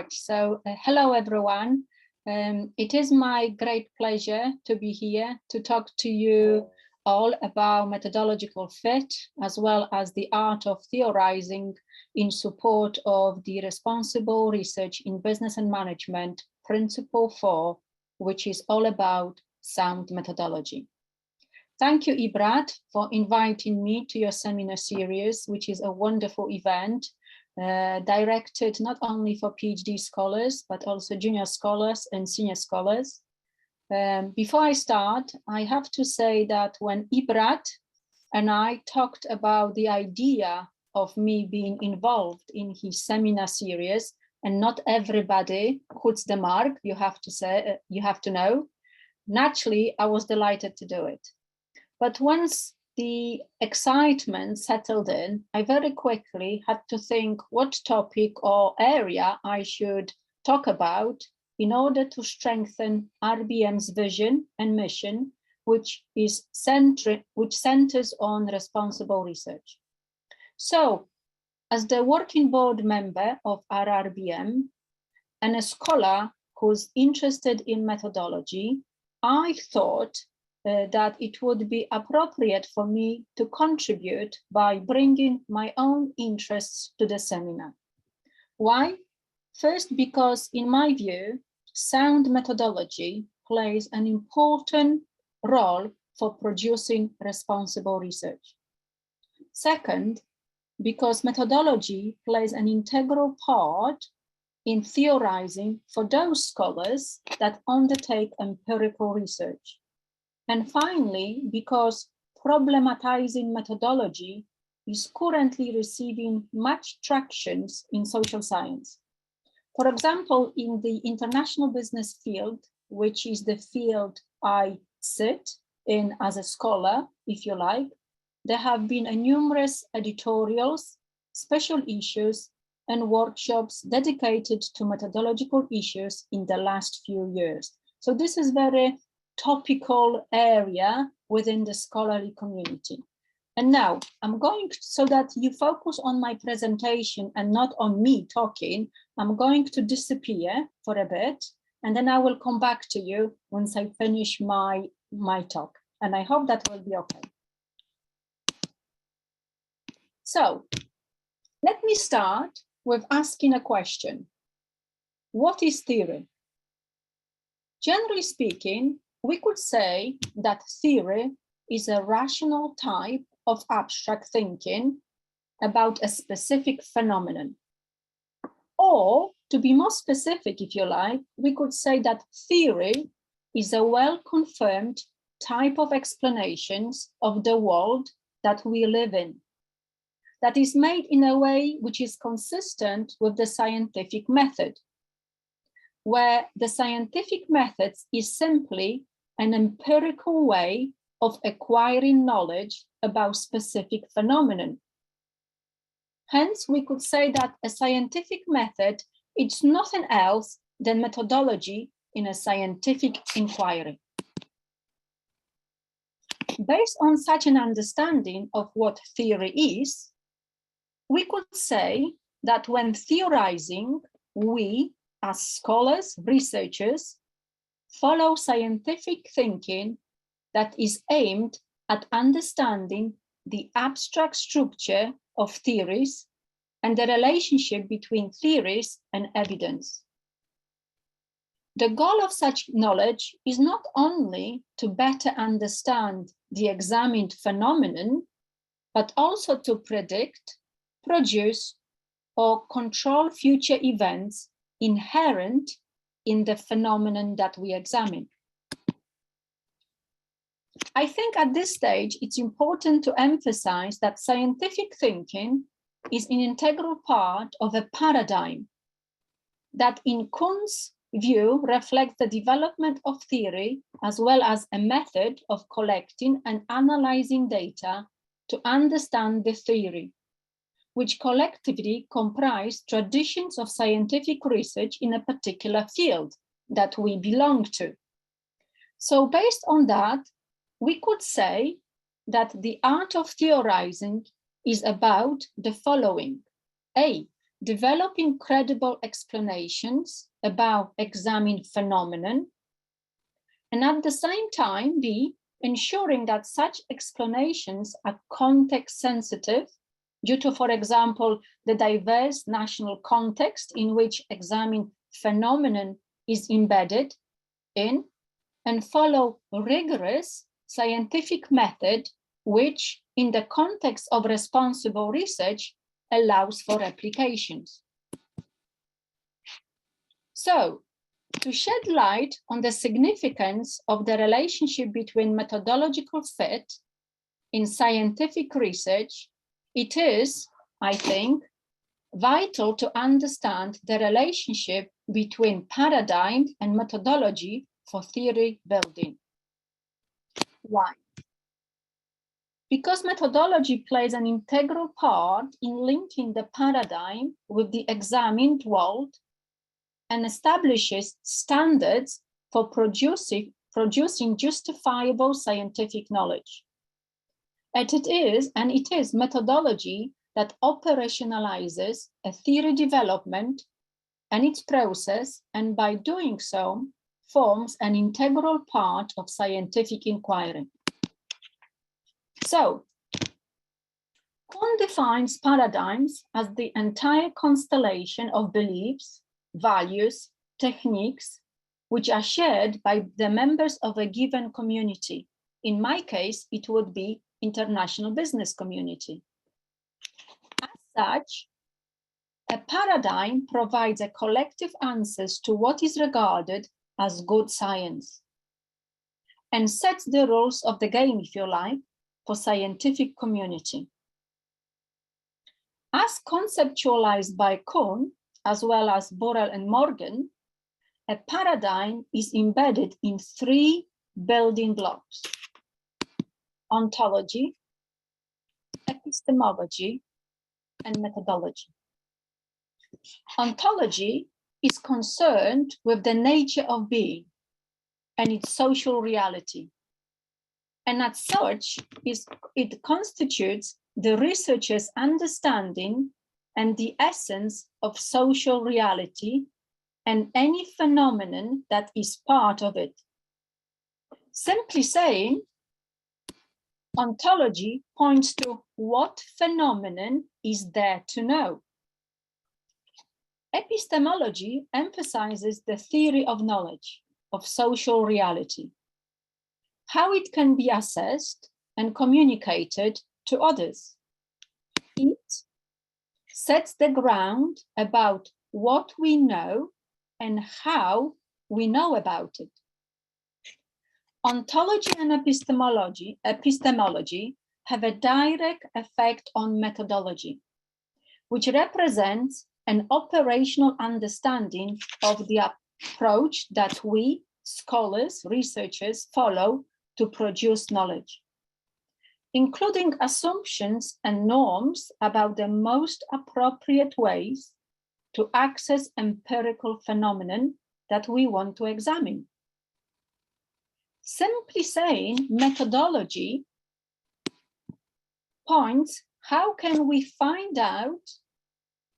much. So hello, everyone. It is my great pleasure to be here to talk to you all about methodological fit, as well as the art of theorizing in support of the responsible research in business and management, principle 4, which is all about sound methodology. Thank you, Ibrat, for inviting me to your seminar series, which is a wonderful event directed not only for PhD scholars, but also junior scholars and senior scholars. Before I start, I have to say that when Ibrat and I talked about the idea of me being involved in his seminar series, and not everybody hits the mark, you have to know, naturally, I was delighted to do it. But once the excitement settled in, I very quickly had to think what topic or area I should talk about in order to strengthen RBM's vision and mission, which centers on responsible research. So, as the working board member of RRBM and a scholar who's interested in methodology, I thought that it would be appropriate for me to contribute by bringing my own interests to the seminar. Why? First, because in my view, sound methodology plays an important role for producing responsible research. Second, because methodology plays an integral part in theorizing for those scholars that undertake empirical research. And finally, because problematizing methodology is currently receiving much traction in social science. For example, in the international business field, which is the field I sit in as a scholar, if you like, there have been numerous editorials, special issues, and workshops dedicated to methodological issues in the last few years. So this is very topical area within the scholarly community. And now I'm going to, so that you focus on my presentation and not on me talking, I'm going to disappear for a bit, and then I will come back to you once I finish my talk. And I hope that will be okay. So let me start with asking a question. What is theory? Generally speaking, we could say that theory is a rational type of abstract thinking about a specific phenomenon. Or, to be more specific, if you like, we could say that theory is a well-confirmed type of explanations of the world that we live in, that is made in a way which is consistent with the scientific method, where the scientific method is simply an empirical way of acquiring knowledge about specific phenomenon. Hence, we could say that a scientific method is nothing else than methodology in a scientific inquiry. Based on such an understanding of what theory is, we could say that when theorizing, we, as scholars, researchers, follow scientific thinking that is aimed at understanding the abstract structure of theories and the relationship between theories and evidence. The goal of such knowledge is not only to better understand the examined phenomenon, but also to predict, produce, or control future events inherent in the phenomenon that we examine. I think at this stage, it's important to emphasize that scientific thinking is an integral part of a paradigm that in Kuhn's view reflects the development of theory as well as a method of collecting and analyzing data to understand the theory, which collectively comprise traditions of scientific research in a particular field that we belong to. So based on that, we could say that the art of theorizing is about the following. A, developing credible explanations about examined phenomenon, and at the same time, B, ensuring that such explanations are context sensitive due to, for example, the diverse national context in which examined phenomenon is embedded in, and follow rigorous scientific method, which in the context of responsible research allows for replications. So, to shed light on the significance of the relationship between methodological fit in scientific research, it is, I think, vital to understand the relationship between paradigm and methodology for theory building. Why? Because methodology plays an integral part in linking the paradigm with the examined world and establishes standards for producing justifiable scientific knowledge. And it is methodology that operationalizes a theory development and its process, and by doing so, forms an integral part of scientific inquiry. So, Kuhn defines paradigms as the entire constellation of beliefs, values, techniques, which are shared by the members of a given community. In my case, it would be international business community. As such, a paradigm provides a collective answers to what is regarded as good science and sets the rules of the game, if you like, for scientific community. As conceptualized by Kuhn, as well as Borel and Morgan, a paradigm is embedded in three building blocks: ontology, epistemology, and methodology. Ontology is concerned with the nature of being and its social reality. And as such, it constitutes the researcher's understanding and the essence of social reality and any phenomenon that is part of it. Simply saying, ontology points to what phenomenon is there to know. Epistemology emphasizes the theory of knowledge, of social reality, how it can be assessed and communicated to others. It sets the ground about what we know and how we know about it. Ontology and epistemology have a direct effect on methodology, which represents an operational understanding of the approach that we, scholars, researchers, follow to produce knowledge, including assumptions and norms about the most appropriate ways to access empirical phenomenon that we want to examine. Simply saying, methodology points how can we find out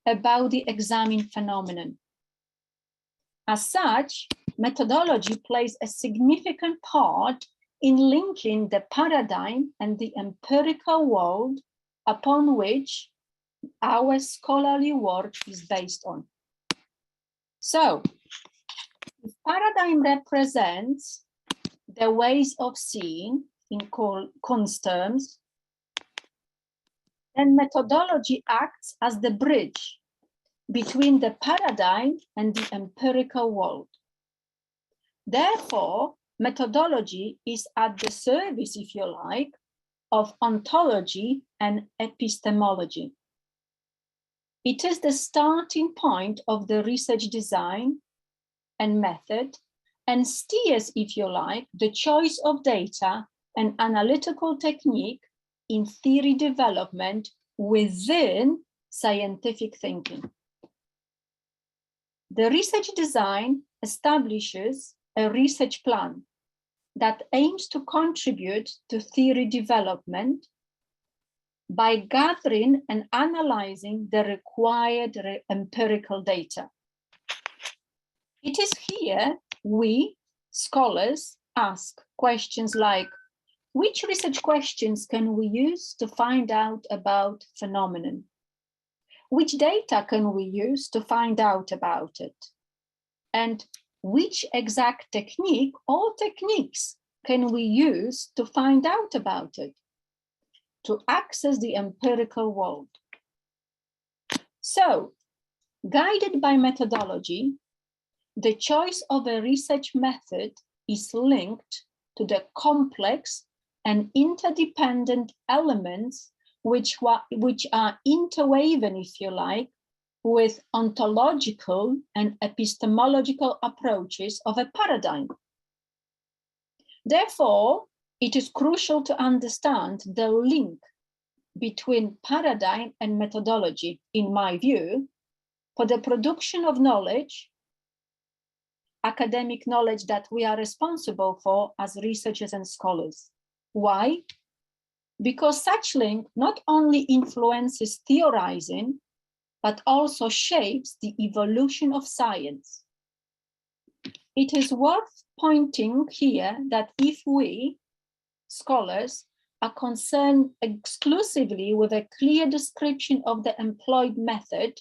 about the examined phenomenon. As such, methodology plays a significant part in linking the paradigm and the empirical world upon which our scholarly work is based on. So, if paradigm represents the ways of seeing in Kuhn's terms, then methodology acts as the bridge between the paradigm and the empirical world. Therefore, methodology is at the service, if you like, of ontology and epistemology. It is the starting point of the research design and method, and steers, if you like, the choice of data and analytical technique in theory development within scientific thinking. The research design establishes a research plan that aims to contribute to theory development by gathering and analyzing the required empirical data. It is here we, scholars, ask questions like, which research questions can we use to find out about phenomenon? Which data can we use to find out about it? And which exact technique or techniques can we use to find out about it, to access the empirical world? So, guided by methodology, the choice of a research method is linked to the complex and interdependent elements which are interwoven, if you like, with ontological and epistemological approaches of a paradigm. Therefore, it is crucial to understand the link between paradigm and methodology, in my view, for the production of knowledge, academic knowledge that we are responsible for as researchers and scholars. Why? Because such link not only influences theorizing, but also shapes the evolution of science. It is worth pointing here that if we, scholars, are concerned exclusively with a clear description of the employed method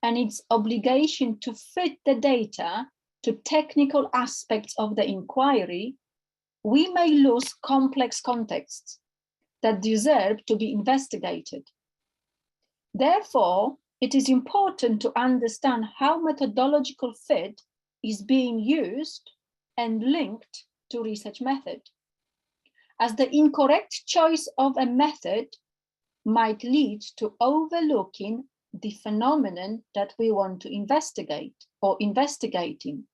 and its obligation to fit the data to technical aspects of the inquiry, we may lose complex contexts that deserve to be investigated. Therefore, it is important to understand how methodological fit is being used and linked to research method, as the incorrect choice of a method might lead to overlooking the phenomenon that we want to investigate or investigating,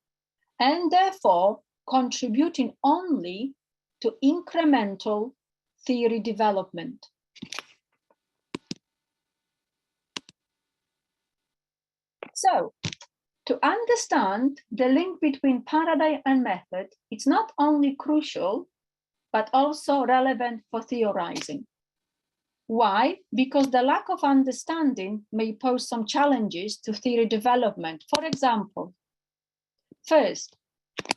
and therefore contributing only to incremental theory development. So, to understand the link between paradigm and method, it's not only crucial, but also relevant for theorizing. Why? Because the lack of understanding may pose some challenges to theory development. For example, first,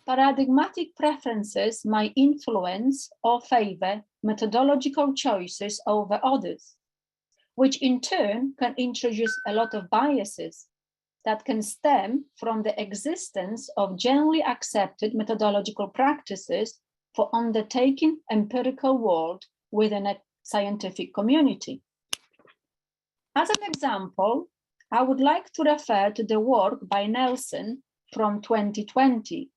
paradigmatic preferences might influence or favor methodological choices over others, which in turn can introduce a lot of biases that can stem from the existence of generally accepted methodological practices for undertaking empirical work within a scientific community. As an example, I would like to refer to the work by Nielsen from 2020,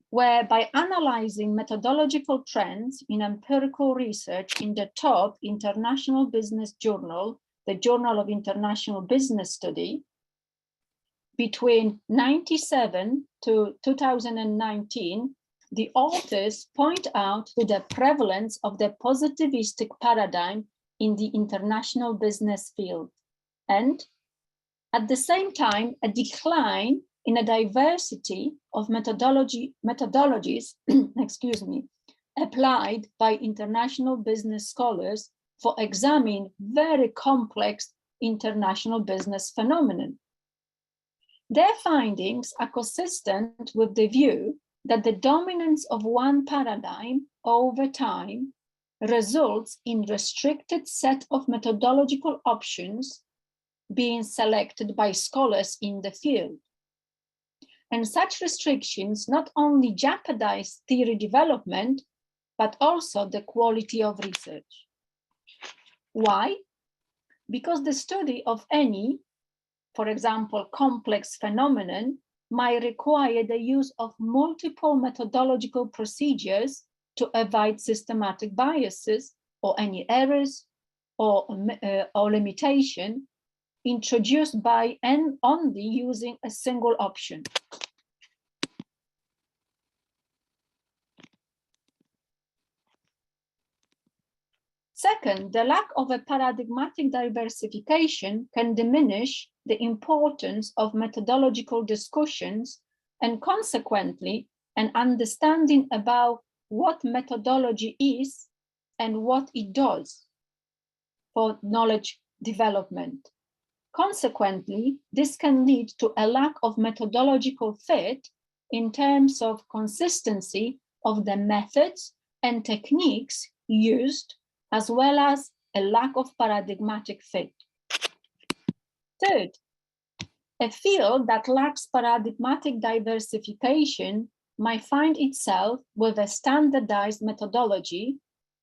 where by analyzing methodological trends in empirical research in the top international business journal, the Journal of International Business Study, between 1997 to 2019, the authors point out to the prevalence of the positivistic paradigm in the international business field, and at the same time, a decline in a diversity of methodologies excuse me, applied by international business scholars for examining very complex international business phenomenon. Their findings are consistent with the view that the dominance of one paradigm over time results in restricted set of methodological options being selected by scholars in the field. And such restrictions not only jeopardize theory development, but also the quality of research. Why? Because the study of any, for example, complex phenomenon might require the use of multiple methodological procedures to avoid systematic biases or any errors or limitation introduced by and only using a single option. Second, the lack of a paradigmatic diversification can diminish the importance of methodological discussions and consequently an understanding about what methodology is and what it does. for knowledge development. Consequently, this can lead to a lack of methodological fit in terms of consistency of the methods and techniques used, as well as a lack of paradigmatic fit. Third, a field that lacks paradigmatic diversification might find itself with a standardized methodology,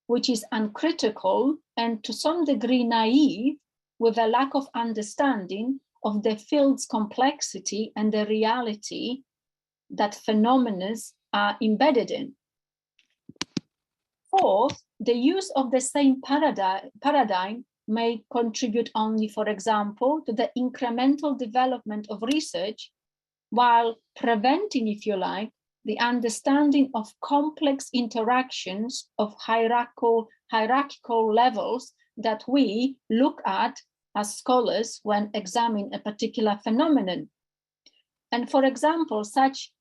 which is uncritical and to some degree naive, with a lack of understanding of the field's complexity and the reality that phenomena are embedded in. Fourth, the use of the same paradigm may contribute only, for example, to the incremental development of research, while preventing, if you like, the understanding of complex interactions of hierarchical levels that we look at as scholars when examining a particular phenomenon. And for example, such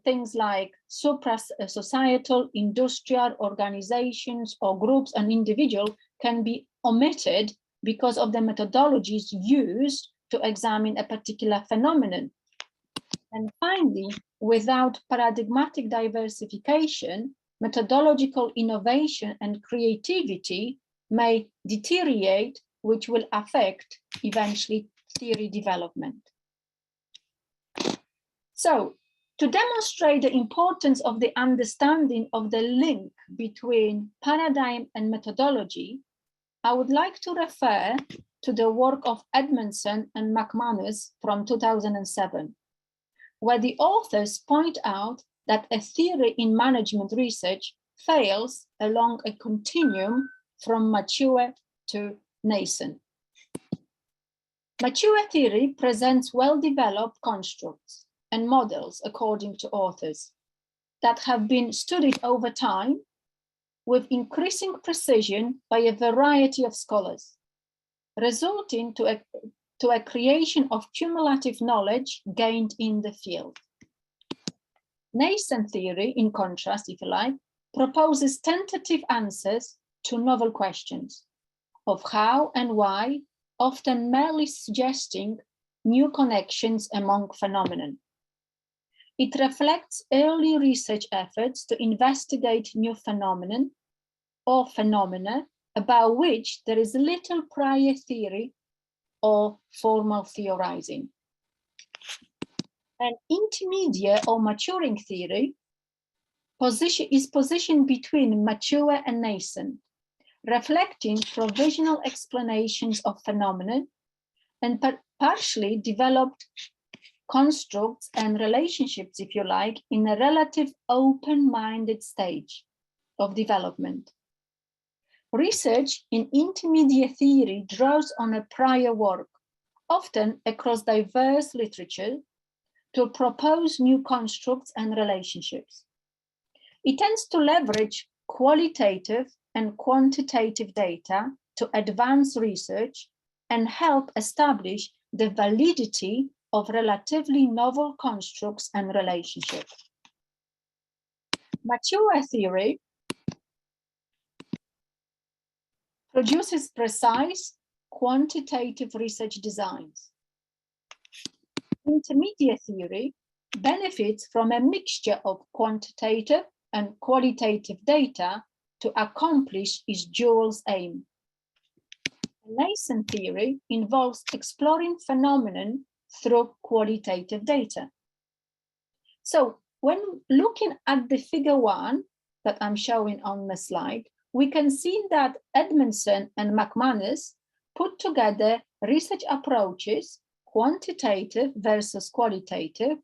things like supra-societal, industrial organizations or groups and individuals can be omitted because of the methodologies used to examine a particular phenomenon. And finally, without paradigmatic diversification, methodological innovation and creativity may deteriorate, which will affect eventually theory development. So, to demonstrate the importance of the understanding of the link between paradigm and methodology, I would like to refer to the work of Andersson and McManus from 2007, where the authors point out that a theory in management research fails along a continuum from mature to nascent. Mature theory presents well-developed constructs and models, according to authors, that have been studied over time with increasing precision by a variety of scholars, resulting to a creation of cumulative knowledge gained in the field. Nascent theory, in contrast, if you like, proposes tentative answers to novel questions of how and why, often merely suggesting new connections among phenomena. It reflects early research efforts to investigate new phenomenon or phenomena about which there is little prior theory or formal theorizing. An intermediate or maturing theory is positioned between mature and nascent, reflecting provisional explanations of phenomena and partially developed constructs and relationships, if you like, in a relative open-minded stage of development. Research in intermediate theory draws on a prior work, often across diverse literature, to propose new constructs and relationships. It tends to leverage qualitative and quantitative data to advance research and help establish the validity of relatively novel constructs and relationships. Mature theory produces precise quantitative research designs. Intermediate theory benefits from a mixture of quantitative and qualitative data to accomplish its dual aim. Nascent theory involves exploring phenomenon through qualitative data. So when looking at the figure 1 that I'm showing on the slide, we can see that Andersson and McManus put together research approaches, quantitative versus qualitative,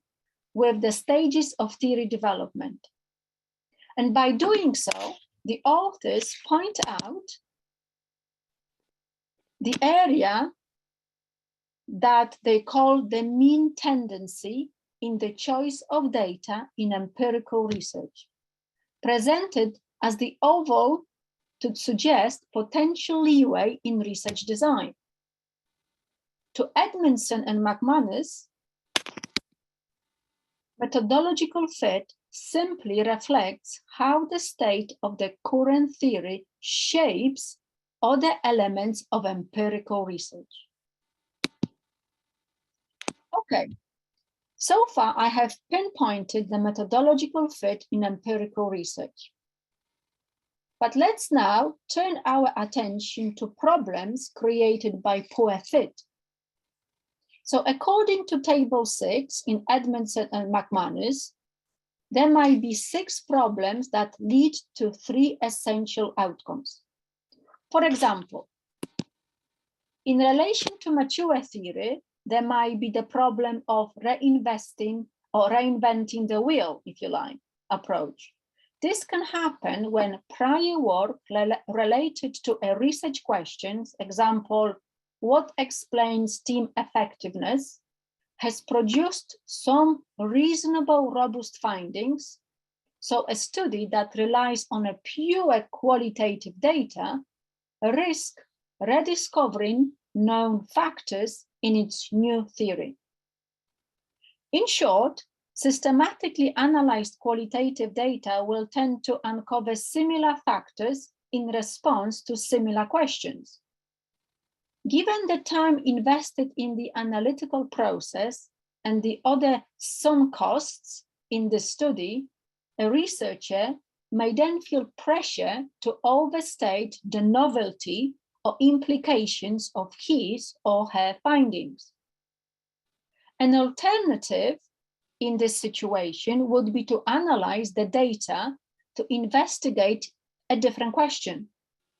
with the stages of theory development. And by doing so, the authors point out the area that they call the mean tendency in the choice of data in empirical research, presented as the oval to suggest potential leeway in research design. To Andersson and McManus, methodological fit simply reflects how the state of the current theory shapes other elements of empirical research. Okay, so far I have pinpointed the methodological fit in empirical research. But let's now turn our attention to problems created by poor fit. So according to Table 6 in Edmondson and McManus, there might be 6 problems that lead to 3 essential outcomes. For example, in relation to mature theory, there might be the problem of reinvesting or reinventing the wheel, if you like, approach. This can happen when prior work related to a research questions, example, what explains team effectiveness, has produced some reasonable, robust findings. So a study that relies on a pure qualitative data risk rediscovering known factors in its new theory. In short, systematically analyzed qualitative data will tend to uncover similar factors in response to similar questions. Given the time invested in the analytical process and the other sunk costs in the study, a researcher may then feel pressure to overstate the novelty or implications of his or her findings. An alternative in this situation would be to analyze the data to investigate a different question.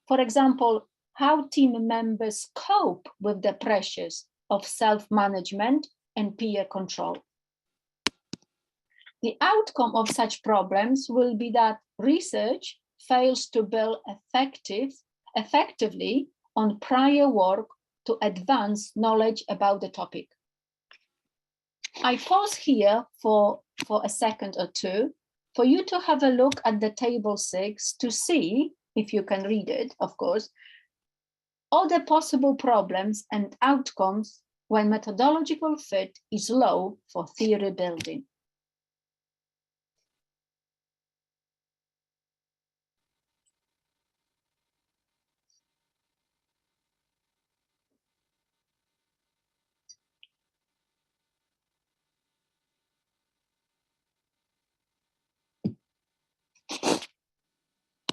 For example, how team members cope with the pressures of self-management and peer control. The outcome of such problems will be that research fails to build effectively on prior work to advance knowledge about the topic. I pause here for a second or two for you to have a look at the table 6 to see, if you can read it, of course, all the possible problems and outcomes when methodological fit is low for theory building.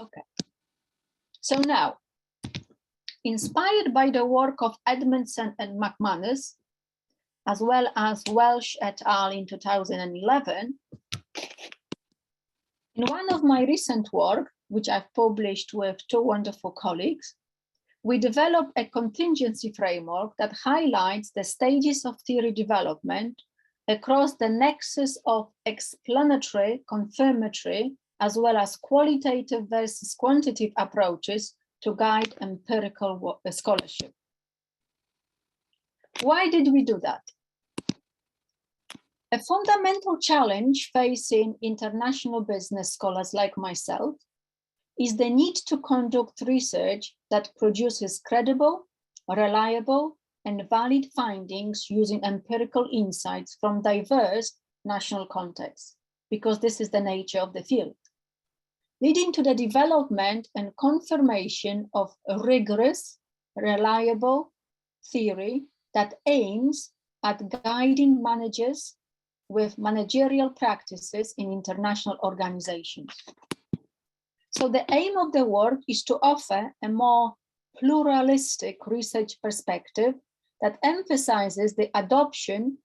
Okay, so now, inspired by the work of Edmondson and McManus, as well as Welsh et al. In 2011, in one of my recent work, which I've published with 2 wonderful colleagues, we developed a contingency framework that highlights the stages of theory development across the nexus of explanatory, confirmatory, as well as qualitative versus quantitative approaches to guide empirical scholarship. Why did we do that? A fundamental challenge facing international business scholars like myself is the need to conduct research that produces credible, reliable, and valid findings using empirical insights from diverse national contexts, because this is the nature of the field, leading to the development and confirmation of a rigorous, reliable theory that aims at guiding managers with managerial practices in international organizations. So the aim of the work is to offer a more pluralistic research perspective that emphasizes the adoption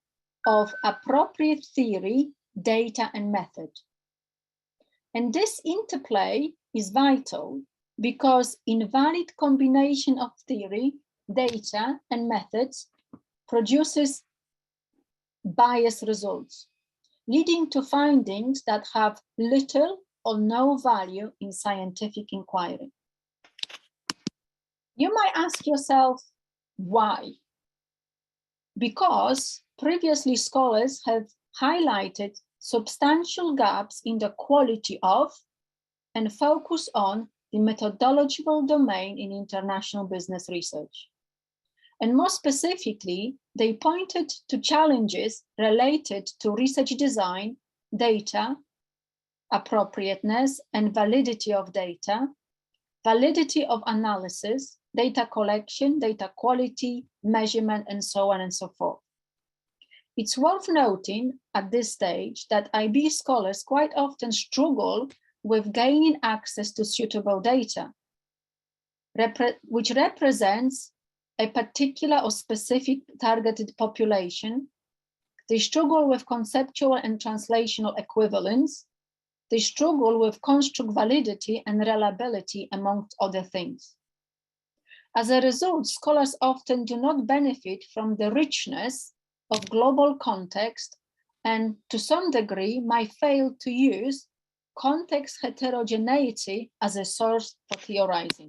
of appropriate theory, data, and method. And this interplay is vital because invalid combination of theory, data, and methods produces biased results, leading to findings that have little or no value in scientific inquiry. You might ask yourself, why? Because previously scholars have highlighted substantial gaps in the quality of and focus on the methodological domain in international business research. And more specifically, they pointed to challenges related to research design, data, appropriateness and validity of data, validity of analysis, data collection, data quality, measurement, and so on and so forth. It's worth noting at this stage that IB scholars quite often struggle with gaining access to suitable data, which represents a particular or specific targeted population. They struggle with conceptual and translational equivalence. They struggle with construct validity and reliability, amongst other things. As a result, scholars often do not benefit from the richness of global context, and to some degree might fail to use context heterogeneity as a source for theorizing.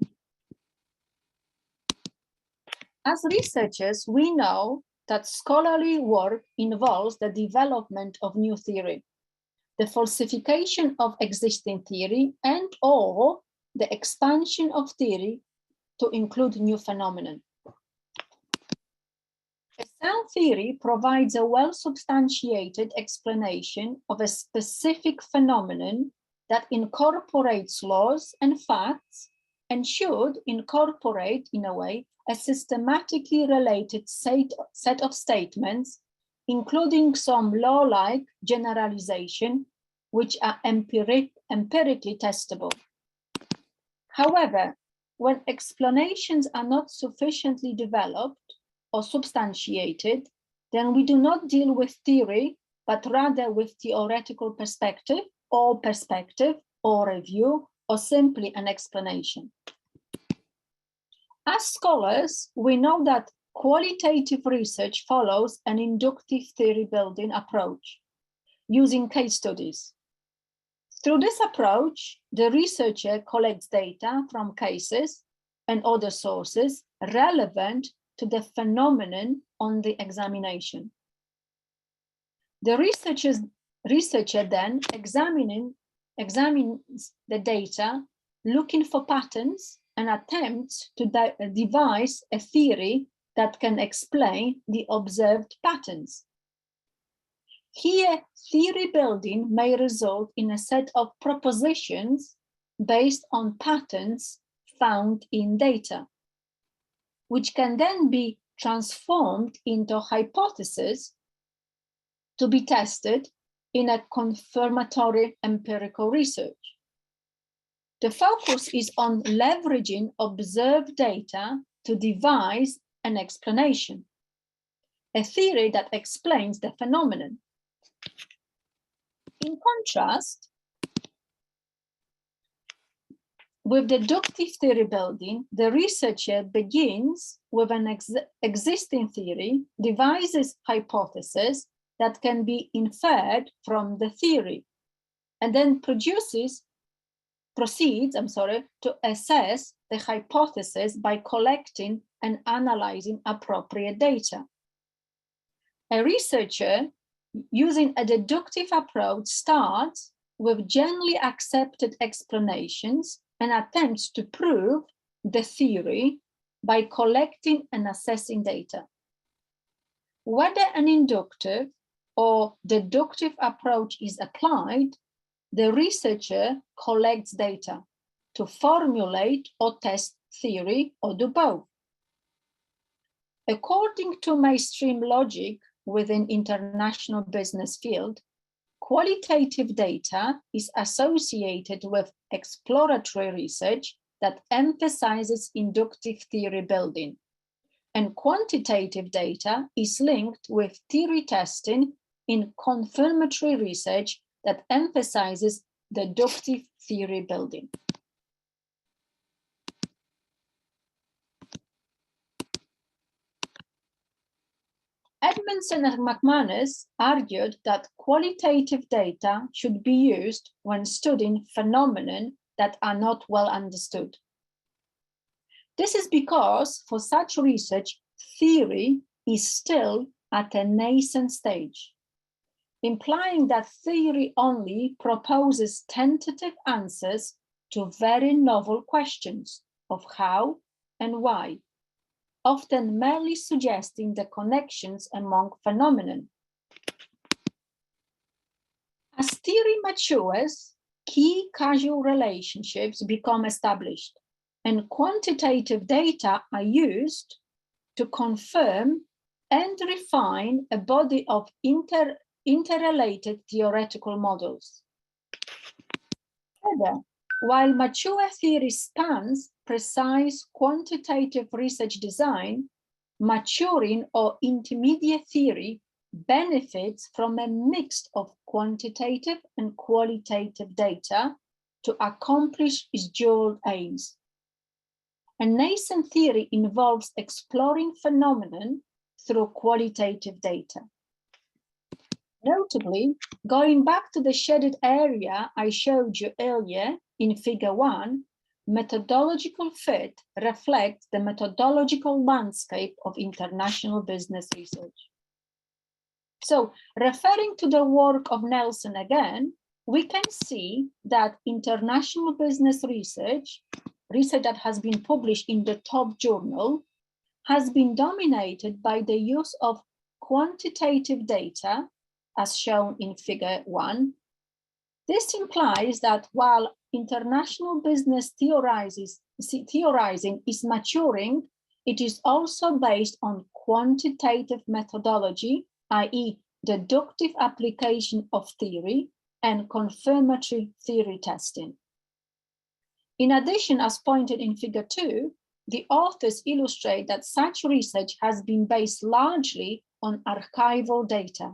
As researchers, we know that scholarly work involves the development of new theory, the falsification of existing theory, and or the expansion of theory to include new phenomena. A sound theory provides a well-substantiated explanation of a specific phenomenon that incorporates laws and facts, and should incorporate, in a way, a systematically related set of statements, including some law-like generalization, which are empirically testable. However, when explanations are not sufficiently developed or substantiated, then we do not deal with theory, but rather with theoretical perspective or review, or simply an explanation. As scholars, we know that qualitative research follows an inductive theory building approach using case studies. Through this approach, the researcher collects data from cases and other sources relevant to the phenomenon on the examination. The researcher then examines the data, looking for patterns, and attempts to devise a theory that can explain the observed patterns. Here, theory building may result in a set of propositions based on patterns found in data, which can then be transformed into hypotheses to be tested in a confirmatory empirical research. The focus is on leveraging observed data to devise an explanation, a theory that explains the phenomenon. In contrast, with deductive theory building, the researcher begins with an existing theory, devises hypotheses that can be inferred from the theory, and then proceeds to assess the hypothesis by collecting and analyzing appropriate data. A researcher using a deductive approach starts with generally accepted explanations and attempts to prove the theory by collecting and assessing data. Whether an inductive or deductive approach is applied, the researcher collects data to formulate or test theory, or do both. According to mainstream logic within international business field, qualitative data is associated with exploratory research that emphasizes inductive theory building, and quantitative data is linked with theory testing in confirmatory research that emphasizes deductive theory building. Edmondson and McManus argued that qualitative data should be used when studying phenomena that are not well understood. This is because for such research, theory is still at a nascent stage, implying that theory only proposes tentative answers to very novel questions of how and why, often merely suggesting the connections among phenomena. As theory matures, key causal relationships become established, and quantitative data are used to confirm and refine a body of interrelated theoretical models. Further, while mature theory spans precise quantitative research design, maturing or intermediate theory benefits from a mix of quantitative and qualitative data to accomplish its dual aims. A nascent theory involves exploring phenomenon through qualitative data. Notably, going back to the shaded area I showed you earlier in figure 1, methodological fit reflects the methodological landscape of international business research. So, referring to the work of Nielsen again, we can see that international business research that has been published in the top journal, has been dominated by the use of quantitative data, as shown in figure 1. This implies that while international business theorizing is maturing, it is also based on quantitative methodology, i.e. deductive application of theory and confirmatory theory testing. In addition, as pointed in figure 2, the authors illustrate that such research has been based largely on archival data,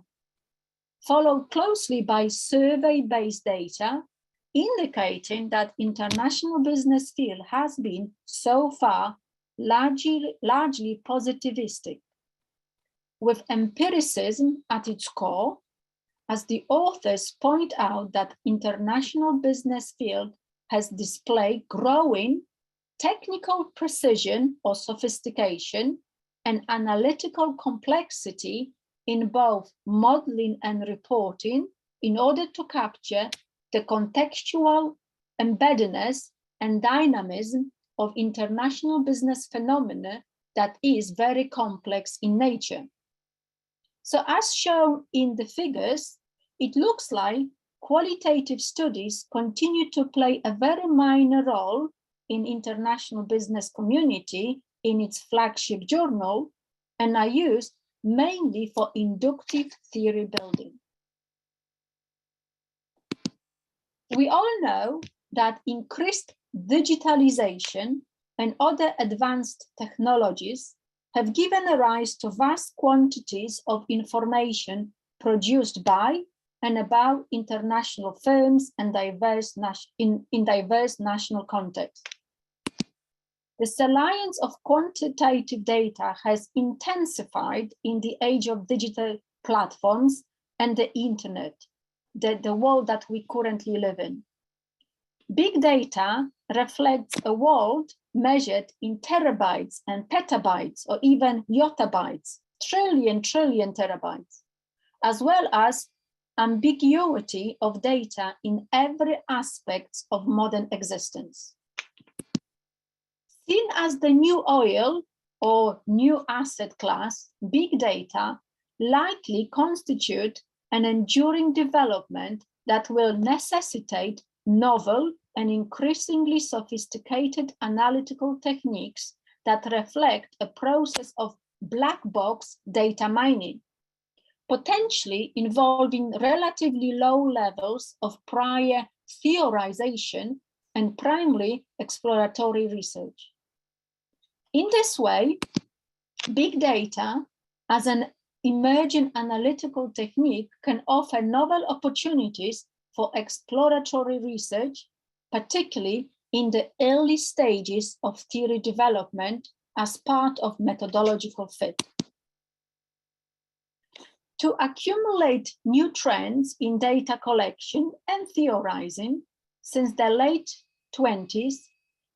followed closely by survey-based data, indicating that international business field has been so far largely positivistic, with empiricism at its core, as the authors point out that international business field has displayed growing technical precision or sophistication and analytical complexity in both modeling and reporting in order to capture the contextual embeddedness and dynamism of international business phenomena that is very complex in nature. So as shown in the figures, it looks like qualitative studies continue to play a very minor role in international business community in its flagship journal and are used mainly for inductive theory building. We all know that increased digitalization and other advanced technologies have given rise to vast quantities of information produced by and about international firms and in diverse national contexts. The salience of quantitative data has intensified in the age of digital platforms and the internet, the world that we currently live in. Big data reflects a world measured in terabytes and petabytes, or even yottabytes, trillion terabytes, as well as ambiguity of data in every aspect of modern existence. Seen as the new oil or new asset class, big data likely constitute an enduring development that will necessitate novel and increasingly sophisticated analytical techniques that reflect a process of black box data mining, potentially involving relatively low levels of prior theorization and primarily exploratory research. In this way, big data as an emerging analytical technique can offer novel opportunities for exploratory research, particularly in the early stages of theory development as part of methodological fit. To accumulate new trends in data collection and theorizing, since the late 20s,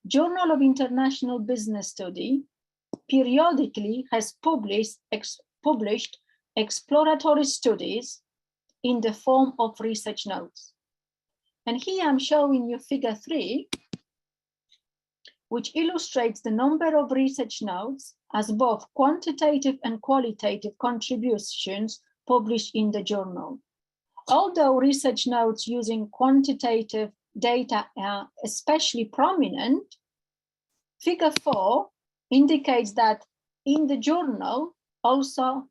Journal of International Business Study periodically has published exploratory studies in the form of research notes. And here I'm showing you figure 3, which illustrates the number of research notes as both quantitative and qualitative contributions published in the journal. Although research notes using quantitative data are especially prominent, Figure 4 indicates that in the journal, also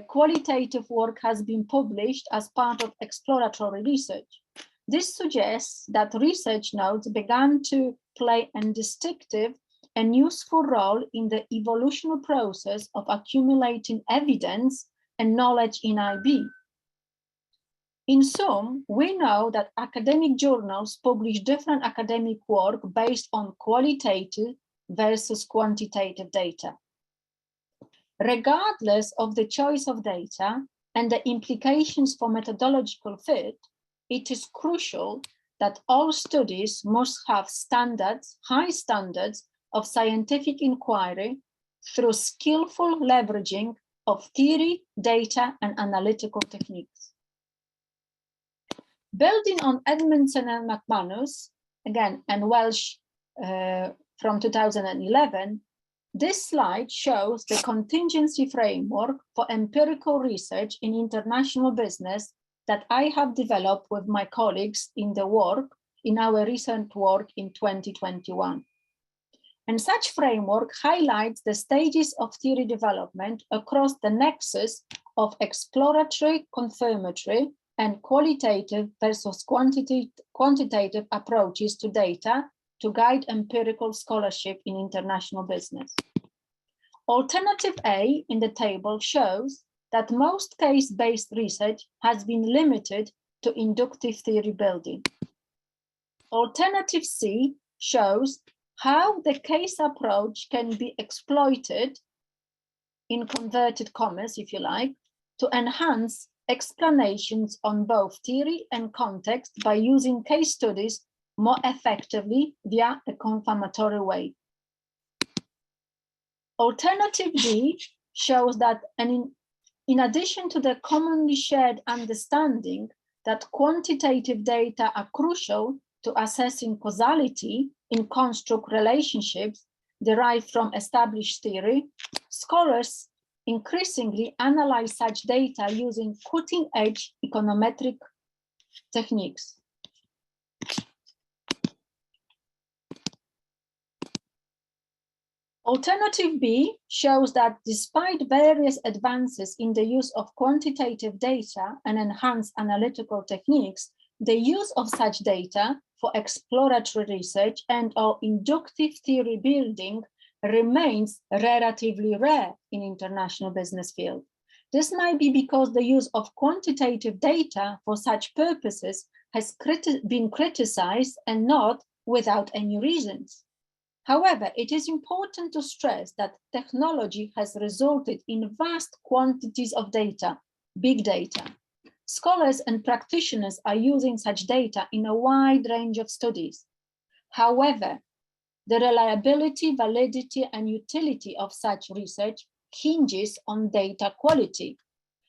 qualitative work has been published as part of exploratory research. This suggests that research notes began to play a distinctive and useful role in the evolutionary process of accumulating evidence and knowledge in IB. In sum, we know that academic journals publish different academic work based on qualitative versus quantitative data. Regardless of the choice of data and the implications for methodological fit, it is crucial that all studies must have standards, high standards of scientific inquiry through skillful leveraging of theory, data, and analytical techniques. Building on Edmondson and McManus, again, and Welsh from 2011, this slide shows the contingency framework for empirical research in international business that I have developed with my colleagues in our recent work in 2021. And such framework highlights the stages of theory development across the nexus of exploratory, confirmatory, and qualitative versus quantitative approaches to data to guide empirical scholarship in international business. Alternative A in the table shows that most case-based research has been limited to inductive theory building. Alternative C shows how the case approach can be exploited, in converted commas, if you like, to enhance explanations on both theory and context by using case studies more effectively via a confirmatory way. Alternative D shows that in addition to the commonly shared understanding that quantitative data are crucial to assessing causality in construct relationships derived from established theory, scholars increasingly analyze such data using cutting-edge econometric techniques. Alternative B shows that despite various advances in the use of quantitative data and enhanced analytical techniques, the use of such data for exploratory research and/or inductive theory building remains relatively rare in international business field. This might be because the use of quantitative data for such purposes has been criticized and not without any reasons. However, it is important to stress that technology has resulted in vast quantities of data, big data. Scholars and practitioners are using such data in a wide range of studies. However, the reliability, validity, and utility of such research hinges on data quality,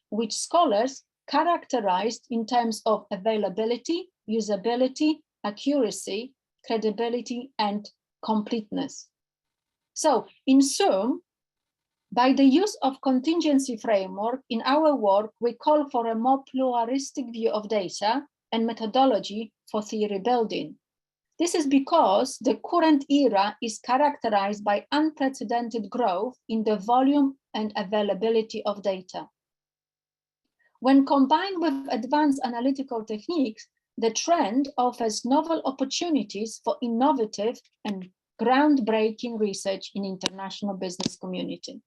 which scholars characterized in terms of availability, usability, accuracy, credibility, and completeness. So, in sum, by the use of contingency framework in our work, we call for a more pluralistic view of data and methodology for theory building. This is because the current era is characterized by unprecedented growth in the volume and availability of data. When combined with advanced analytical techniques, the trend offers novel opportunities for innovative and groundbreaking research in international business community.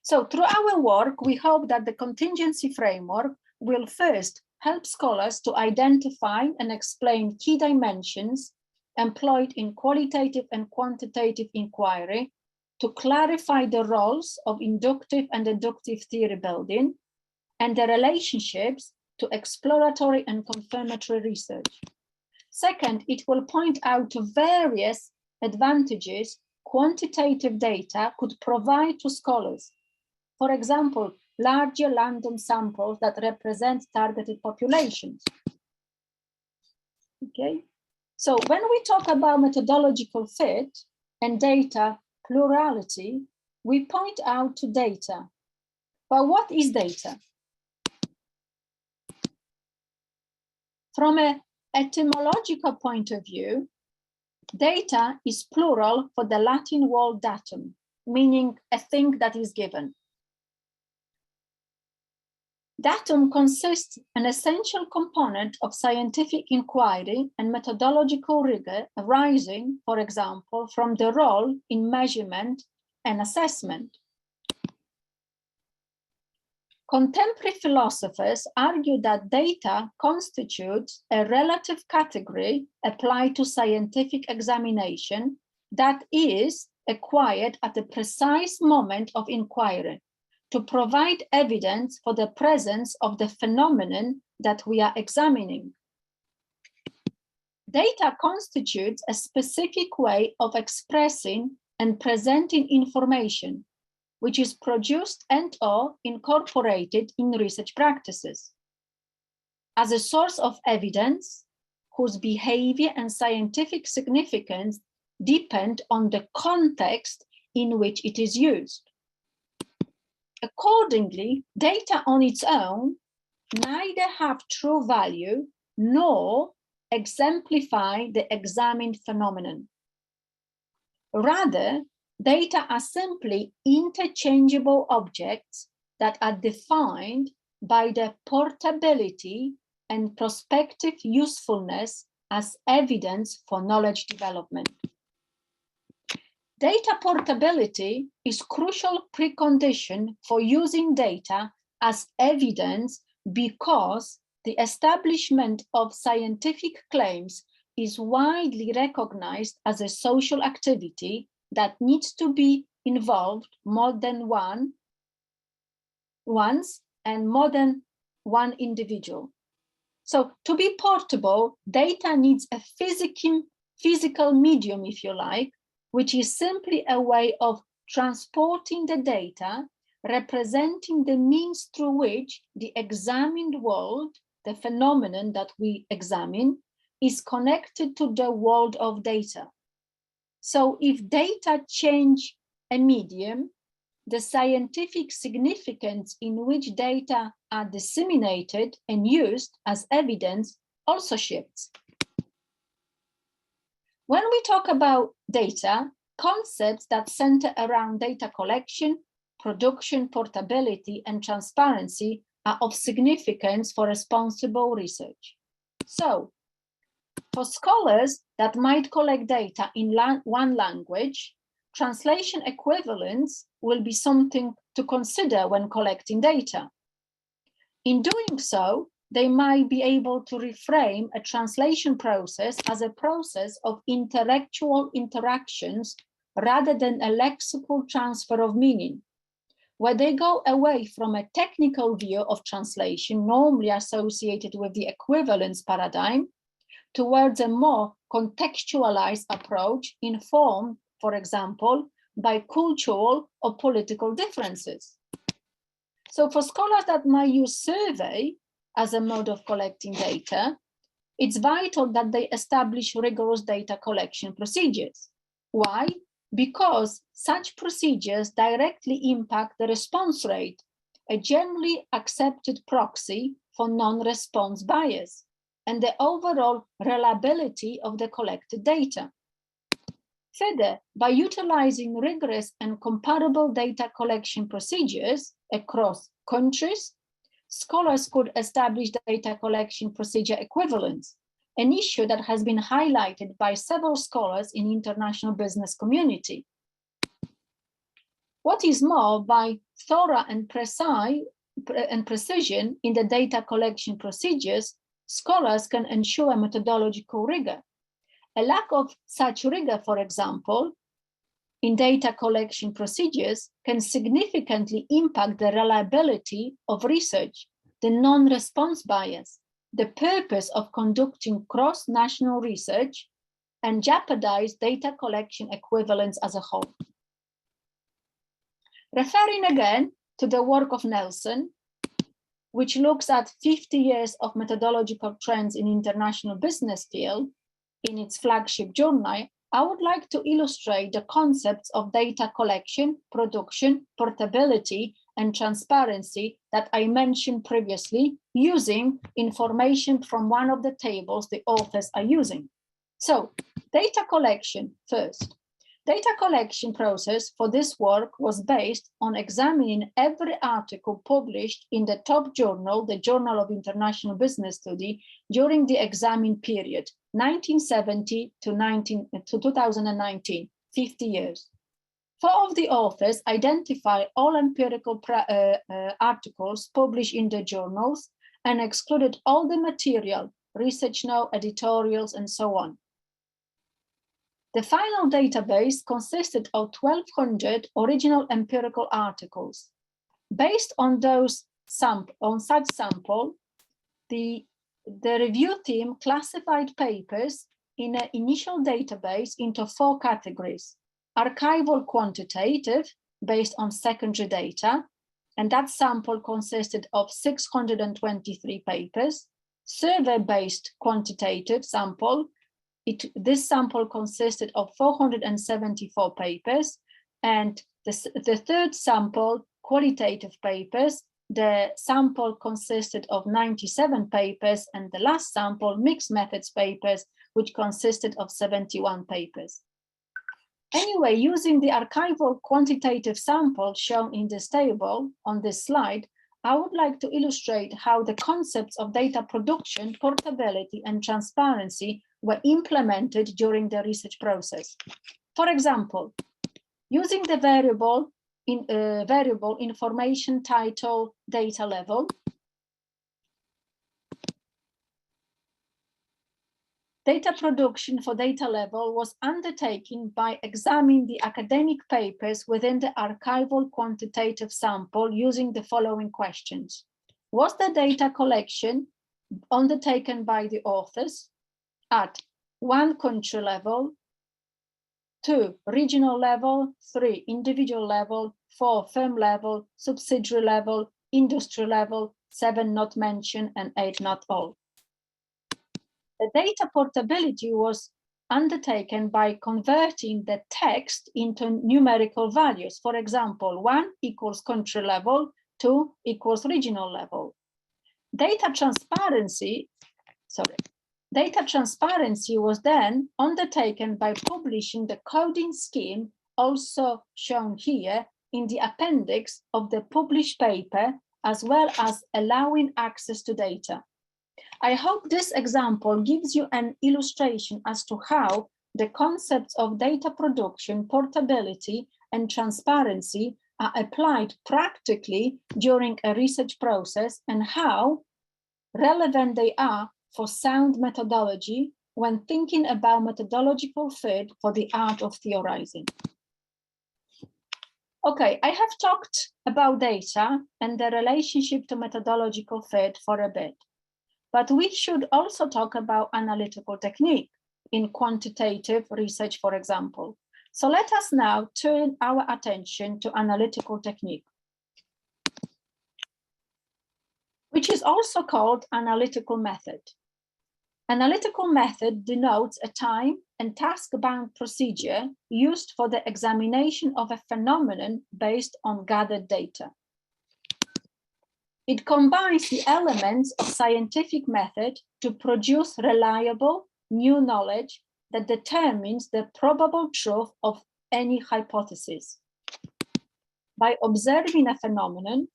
So through our work, we hope that the contingency framework will first help scholars to identify and explain key dimensions employed in qualitative and quantitative inquiry, to clarify the roles of inductive and deductive theory building, and the relationships to exploratory and confirmatory research. Second, it will point out to various advantages quantitative data could provide to scholars. For example, larger random samples that represent targeted populations. Okay, so when we talk about methodological fit and data plurality, we point out to data. But what is data? From an etymological point of view, Data is plural for the Latin word datum, meaning a thing that is given. Datum consists an essential component of scientific inquiry and methodological rigor arising, for example, from the role in measurement and assessment. Contemporary philosophers argue that data constitutes a relative category applied to scientific examination that is acquired at a precise moment of inquiry to provide evidence for the presence of the phenomenon that we are examining. Data constitutes a specific way of expressing and presenting information, which is produced and/or incorporated in research practices. As a source of evidence, whose behavior and scientific significance depend on the context in which it is used. Accordingly, data on its own neither have true value nor exemplify the examined phenomenon. Rather, data are simply interchangeable objects that are defined by their portability and prospective usefulness as evidence for knowledge development. Data portability is a crucial precondition for using data as evidence because the establishment of scientific claims is widely recognized as a social activity that needs to be involved more than once and more than one individual. So to be portable, data needs a physical medium, if you like, which is simply a way of transporting the data, representing the means through which the examined world, the phenomenon that we examine, is connected to the world of data. So if data change a medium, the scientific significance in which data are disseminated and used as evidence also shifts. When we talk about data, concepts that center around data collection, production, portability, and transparency are of significance for responsible research. So, for scholars that might collect data in one language, translation equivalence will be something to consider when collecting data. In doing so, they might be able to reframe a translation process as a process of intellectual interactions rather than a lexical transfer of meaning, where they go away from a technical view of translation normally associated with the equivalence paradigm towards a more contextualized approach informed, for example, by cultural or political differences. So for scholars that might use survey as a mode of collecting data, it's vital that they establish rigorous data collection procedures. Why? Because such procedures directly impact the response rate, a generally accepted proxy for non-response bias, and the overall reliability of the collected data. Further, by utilizing rigorous and comparable data collection procedures across countries, scholars could establish data collection procedure equivalence, an issue that has been highlighted by several scholars in the international business community. What is more, by thorough and precision in the data collection procedures, scholars can ensure methodological rigor. A lack of such rigor, for example, in data collection procedures can significantly impact the reliability of research, the non-response bias, the purpose of conducting cross-national research, and jeopardize data collection equivalence as a whole. Referring again to the work of Nielsen, which looks at 50 years of methodological trends in international business field in its flagship journal, I would like to illustrate the concepts of data collection, production, portability, and transparency that I mentioned previously, using information from one of the tables the authors are using. So data collection first. Data collection process for this work was based on examining every article published in the top journal, the Journal of International Business Study, during the examined period, 1970 to 2019, 50 years. 4 of the authors identify all empirical articles published in the journals and excluded all the material, research note, editorials, and so on. The final database consisted of 1,200 original empirical articles. Based on such sample, the review team classified papers in an initial database into 4 categories: archival quantitative, based on secondary data, and that sample consisted of 623 papers; survey-based quantitative sample, this sample consisted of 474 papers, and the third sample, qualitative papers, the sample consisted of 97 papers, and the last sample, mixed methods papers, which consisted of 71 papers. Anyway, using the archival quantitative sample shown in this table on this slide, I would like to illustrate how the concepts of data production, portability, and transparency were implemented during the research process. For example, using the variable information title data level, data production for data level was undertaken by examining the academic papers within the archival quantitative sample using the following questions. Was the data collection undertaken by the authors at 1, country level, 2, regional level, 3, individual level, 4, firm level, subsidiary level, industry level, 7, not mentioned, and 8, not all. The data portability was undertaken by converting the text into numerical values. For example, 1 equals country level, 2 equals regional level. Data transparency was then undertaken by publishing the coding scheme, also shown here in the appendix of the published paper, as well as allowing access to data. I hope this example gives you an illustration as to how the concepts of data production, portability, and transparency are applied practically during a research process, and how relevant they are for sound methodology when thinking about methodological fit for the art of theorizing. Okay, I have talked about data and the relationship to methodological fit for a bit, but we should also talk about analytical technique in quantitative research, for example. So let us now turn our attention to analytical technique, which is also called analytical method. Analytical method denotes a time and task-bound procedure used for the examination of a phenomenon based on gathered data. It combines the elements of scientific method to produce reliable, new knowledge that determines the probable truth of any hypothesis. By observing a phenomenon,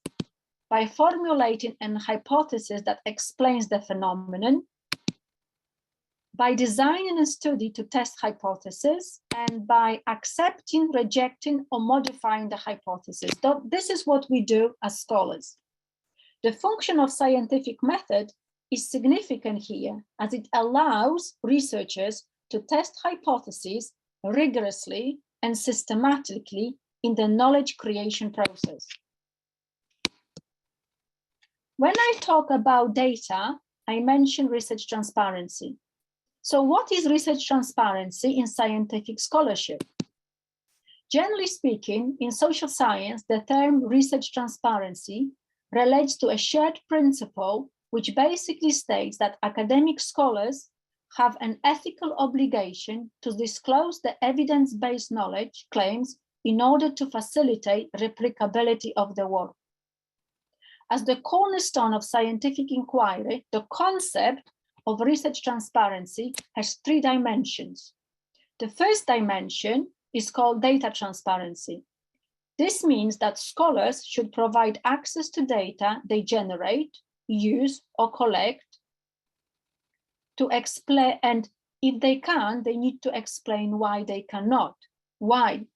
by formulating an hypothesis that explains the phenomenon, by designing a study to test hypotheses, and by accepting, rejecting, or modifying the hypothesis. This is what we do as scholars. The function of scientific method is significant here, as it allows researchers to test hypotheses rigorously and systematically in the knowledge creation process. When I talk about data, I mention research transparency. So what is research transparency in scientific scholarship? Generally speaking, in social science, the term research transparency relates to a shared principle which basically states that academic scholars have an ethical obligation to disclose the evidence-based knowledge claims in order to facilitate replicability of the work. As the cornerstone of scientific inquiry, the concept of research transparency has 3 dimensions. The first dimension is called data transparency. This means that scholars should provide access to data they generate, use, or collect to explain, and if they can, they need to explain why they cannot. Why?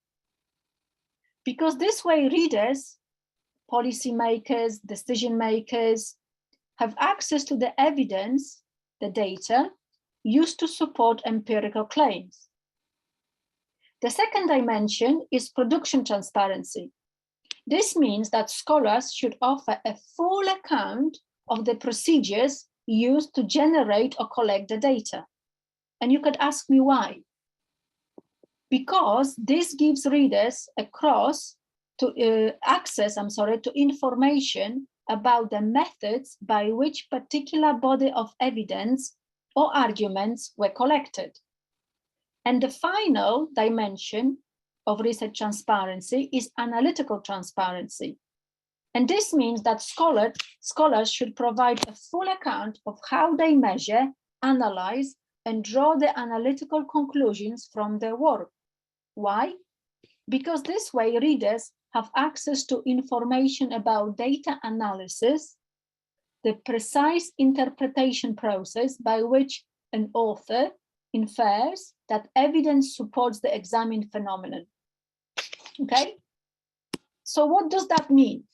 Because this way readers, policymakers, decision makers have access to the evidence, the data, used to support empirical claims. The second dimension is production transparency. This means that scholars should offer a full account of the procedures used to generate or collect the data. And you could ask me why. Because this gives readers access to information about the methods by which particular body of evidence or arguments were collected. And the final dimension of research transparency is analytical transparency. And this means that scholars should provide a full account of how they measure, analyze, and draw the analytical conclusions from their work. Why? Because this way readers have access to information about data analysis, the precise interpretation process by which an author infers that evidence supports the examined phenomenon. Okay? So what does that mean?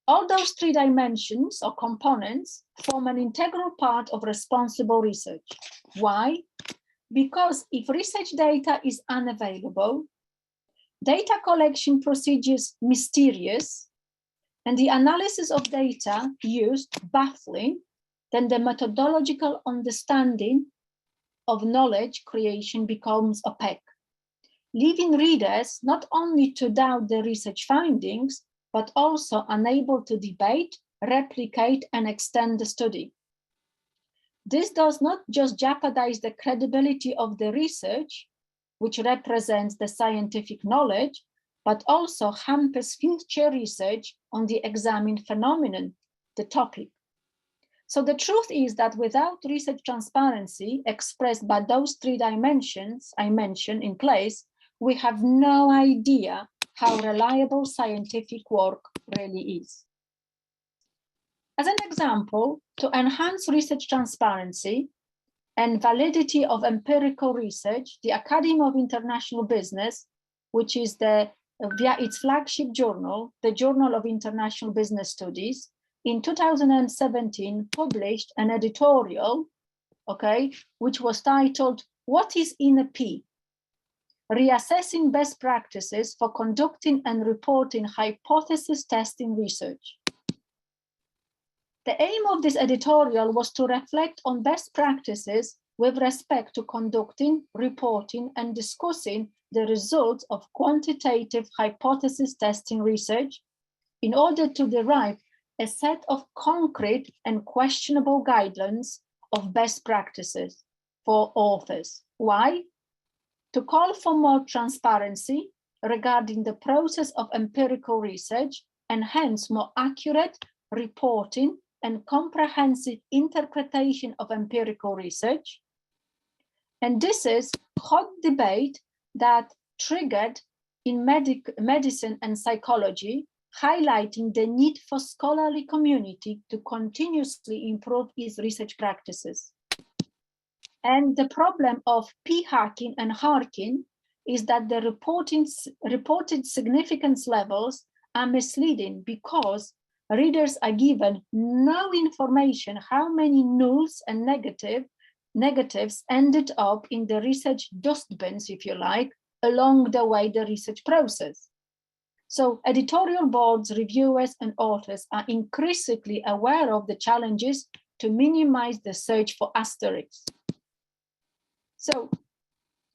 All those 3 dimensions or components form an integral part of responsible research. Why? Because if research data is unavailable, data collection procedures mysterious, and the analysis of data used baffling, then the methodological understanding of knowledge creation becomes opaque, leaving readers not only to doubt the research findings, but also unable to debate, replicate, and extend the study. This does not just jeopardize the credibility of the research, which represents the scientific knowledge, but also hampers future research on the examined phenomenon, the topic. So the truth is that without research transparency expressed by those 3 dimensions I mentioned in place, we have no idea how reliable scientific work really is. As an example, to enhance research transparency and validity of empirical research, the Academy of International Business, which is via its flagship journal, the Journal of International Business Studies, in 2017 published an editorial, which was titled, "What is in a P? Reassessing best practices for conducting and reporting hypothesis testing research." The aim of this editorial was to reflect on best practices with respect to conducting, reporting, and discussing the results of quantitative hypothesis testing research in order to derive a set of concrete and questionable guidelines of best practices for authors. Why? To call for more transparency regarding the process of empirical research and hence more accurate reporting and comprehensive interpretation of empirical research. And this is hot debate that triggered in medicine and psychology, highlighting the need for scholarly community to continuously improve its research practices. And the problem of p-hacking and harking is that the reported significance levels are misleading because readers are given no information how many nulls and negatives ended up in the research dustbins, if you like, along the way the research process. So editorial boards, reviewers, and authors are increasingly aware of the challenges to minimize the search for asterisks. So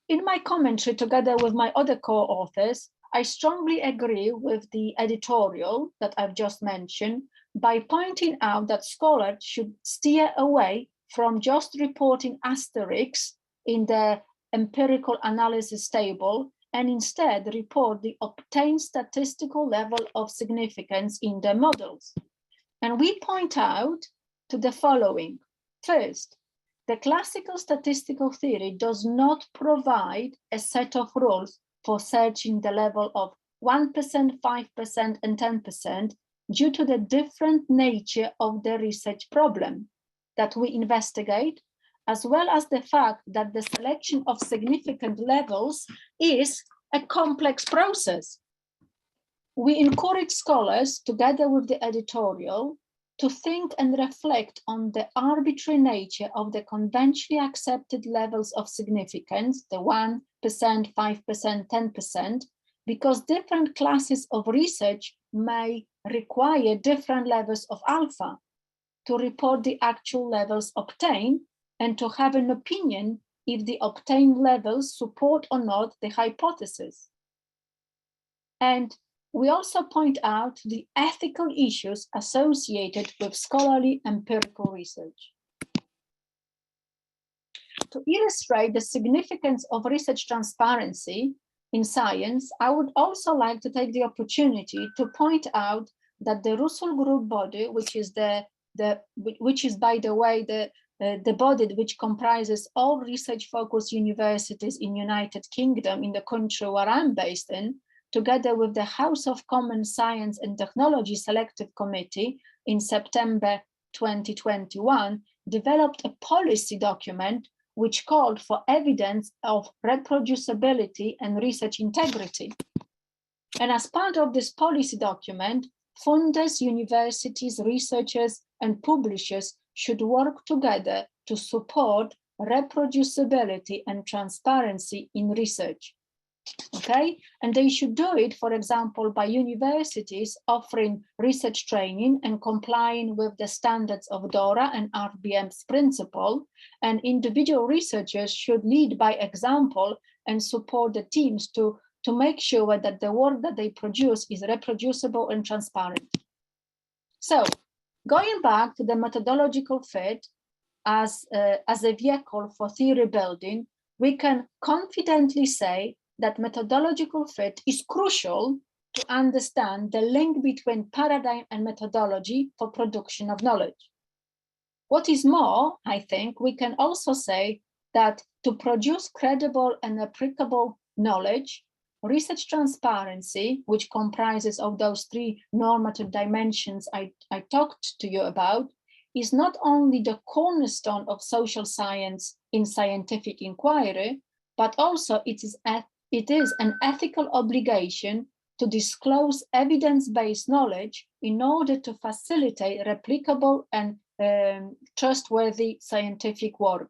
in my commentary, together with my other co-authors, I strongly agree with the editorial that I've just mentioned by pointing out that scholars should steer away from just reporting asterisks in the empirical analysis table and instead report the obtained statistical level of significance in the models. And we point out to the following. First, the classical statistical theory does not provide a set of rules for searching the level of 1%, 5%, and 10% due to the different nature of the research problem that we investigate, as well as the fact that the selection of significant levels is a complex process. We encourage scholars, together with the editorial, to think and reflect on the arbitrary nature of the conventionally accepted levels of significance, the 1%, 5%, 10%, because different classes of research may require different levels of alpha to report the actual levels obtained and to have an opinion if the obtained levels support or not the hypothesis. And we also point out the ethical issues associated with scholarly empirical research. To illustrate the significance of research transparency in science, I would also like to take the opportunity to point out that the Russell Group body, which is by the way the body which comprises all research-focused universities in United Kingdom, in the country where I'm based in, together with the House of Common Science and Technology Selective Committee in September 2021, developed a policy document which called for evidence of reproducibility and research integrity. And as part of this policy document, funders, universities, researchers, and publishers should work together to support reproducibility and transparency in research. Okay, and they should do it, for example, by universities offering research training and complying with the standards of DORA and RBM's principle, and individual researchers should lead by example and support the teams to make sure that the work that they produce is reproducible and transparent. So, going back to the methodological fit as a vehicle for theory building, we can confidently say that methodological fit is crucial to understand the link between paradigm and methodology for production of knowledge. What is more, I think we can also say that to produce credible and applicable knowledge, research transparency, which comprises of those three normative dimensions I talked to you about, is not only the cornerstone of social science in scientific inquiry, but also it is an ethical obligation to disclose evidence-based knowledge in order to facilitate replicable and trustworthy scientific work.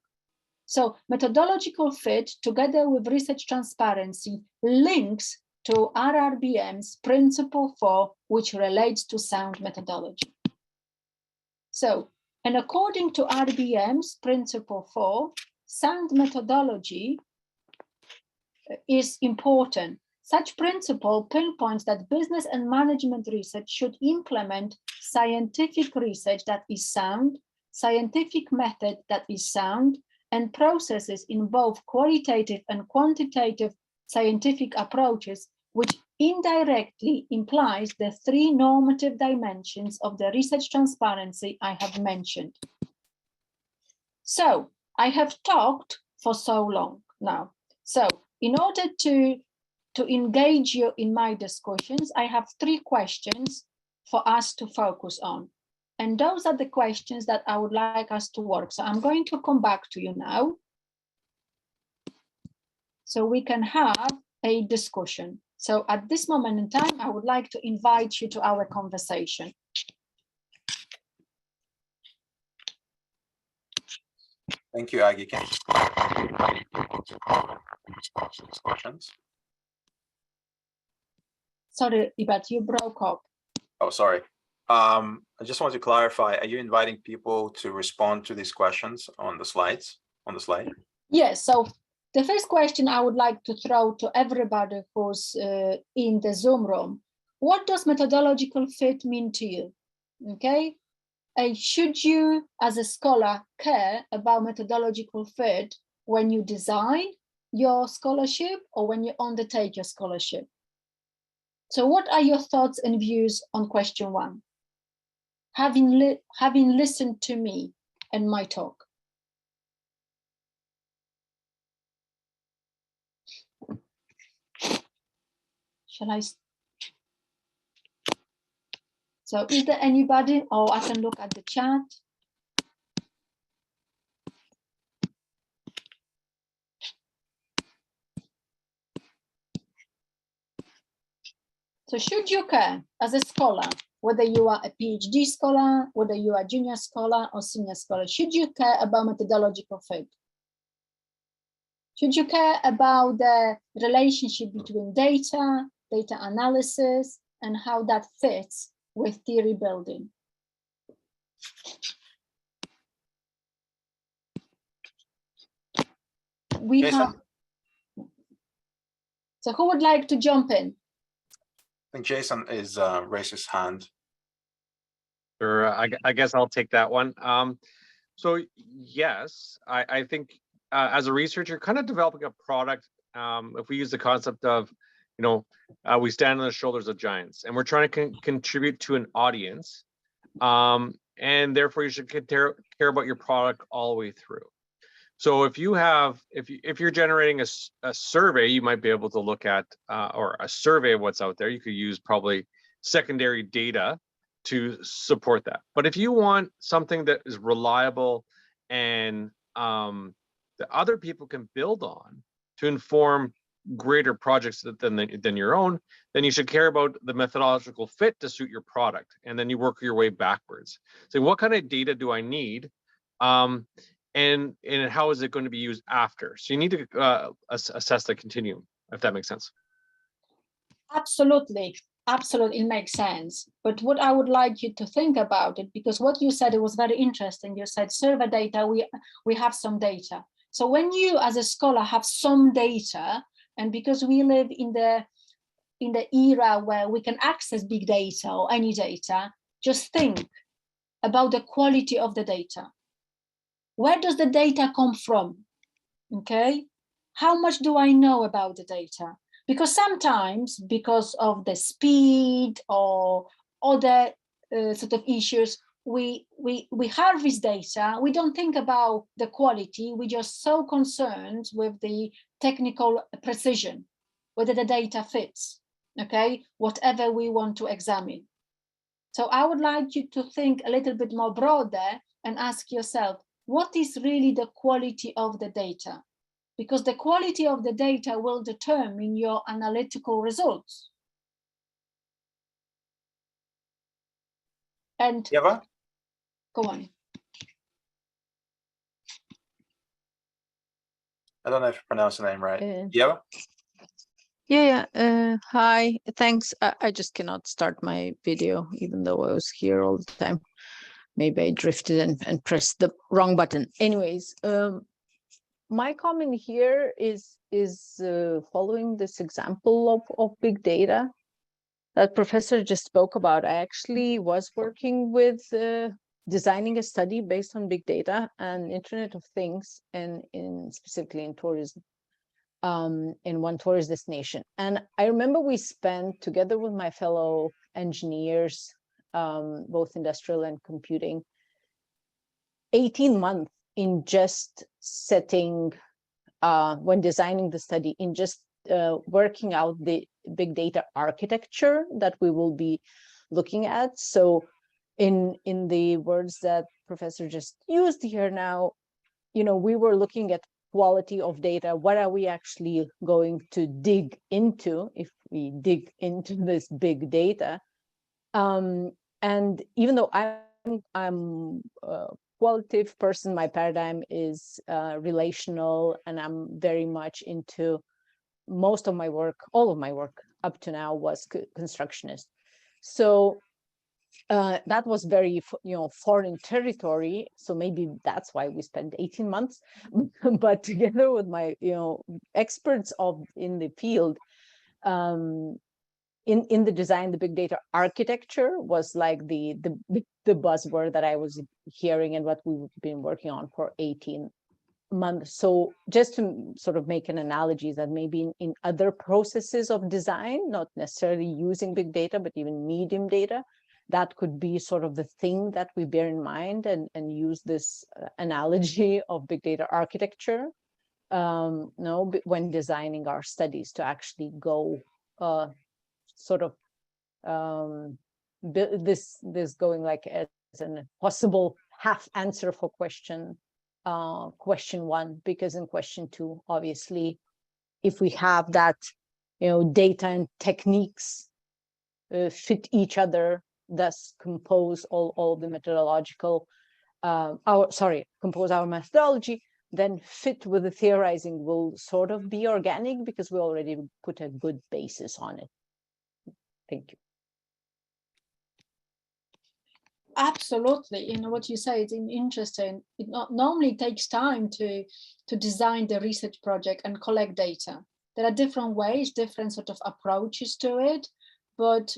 So methodological fit, together with research transparency, links to RRBM's Principle 4, which relates to sound methodology. So, and according to RBM's Principle 4, sound methodology is important. Such principle pinpoints that business and management research should implement scientific research that is sound, scientific method that is sound, and processes in both qualitative and quantitative scientific approaches, which indirectly implies the three normative dimensions of the research transparency I have mentioned. So I have talked for so long now. So in order to engage you in my discussions, I have three questions for us to focus on. And those are the questions that I would like us to work. So I'm going to come back to you now so we can have a discussion. So at this moment in time, I would like to invite you to our conversation. Thank you, Aggie. Can you invite people to come and respond to these questions? Sorry, Ibet, you broke up. Oh, sorry. I just want to clarify, are you inviting people to respond to these questions on the slides, on the slide? Yes, so the first question I would like to throw to everybody who's in the Zoom room, what does methodological fit mean to you? Okay, should you as a scholar care about methodological fit when you design your scholarship or when you undertake your scholarship? So what are your thoughts and views on question one? having listened to me and my talk. Shall I? So is there anybody? Oh, I can look at the chat. So should you care as a scholar, whether you are a PhD scholar, whether you are a junior scholar or senior scholar, should you care about methodological fit? Should you care about the relationship between data, data analysis, and how that fits with theory building? We Jason? have. So who would like to jump in? I think Jason is raised his hand. Sure, I guess I'll take that one. So yes, I think as a researcher, kind of developing a product. If we use the concept of, we stand on the shoulders of giants, and we're trying to contribute to an audience, and therefore you should care about your product all the way through. So if you have, if you're generating a survey, you might be able to look at or a survey of what's out there. You could use probably secondary data to support that. But if you want something that is reliable and that other people can build on to inform greater projects than your own, then you should care about the methodological fit to suit your product, and then you work your way backwards. So what kind of data do I need? And how is it going to be used after? So you need to assess the continuum, if that makes sense. Absolutely, absolutely, it makes sense. But what I would like you to think about it, because what you said, it was very interesting. You said survey data, we have some data. So when you as a scholar have some data, and because we live in the era where we can access big data or any data, just think about the quality of the data. Where does the data come from? Okay, how much do I know about the data? Because sometimes, because of the speed or other sort of issues, we harvest data. We don't think about the quality. We're just so concerned with the technical precision, whether the data fits. Okay, whatever we want to examine. So I would like you to think a little bit more broader and ask yourself, what is really the quality of the data? Because the quality of the data will determine your analytical results. And Eva? go on. I don't know if you pronounced the name right. Eva? Yeah. Hi, thanks. I just cannot start my video, even though I was here all the time. Maybe I drifted and pressed the wrong button. Anyways, my comment here is following this example of big data that Professor just spoke about. I actually was working with designing a study based on big data and Internet of Things, and specifically in tourism, in one tourist destination. And I remember we spent together with my fellow engineers, both industrial and computing, 18 months in just setting, when designing the study, in just working out the big data architecture that we will be looking at. So in the words that Professor just used here now, we were looking at quality of data. What are we actually going to dig into if we dig into this big data? And even though I'm a qualitative person, my paradigm is relational, and I'm very much into most of my work, all of my work up to now was constructionist. So that was very, foreign territory. So maybe that's why we spent 18 months. But together with my, experts in the field, in the design, the big data architecture was like the buzzword that I was hearing and what we've been working on for 18 months. So just to sort of make an analogy that maybe in other processes of design, not necessarily using big data, but even medium data, that could be sort of the thing that we bear in mind and use this analogy of big data architecture when designing our studies to actually go sort of this going like as a possible half answer for question 1, because in question 2, obviously, if we have that, data and techniques fit each other, thus compose all the methodological, compose our methodology, then fit with the theorizing will sort of be organic because we already put a good basis on it. Thank you. Absolutely, what you say is interesting. It normally takes time to design the research project and collect data. There are different ways, different sort of approaches to it, but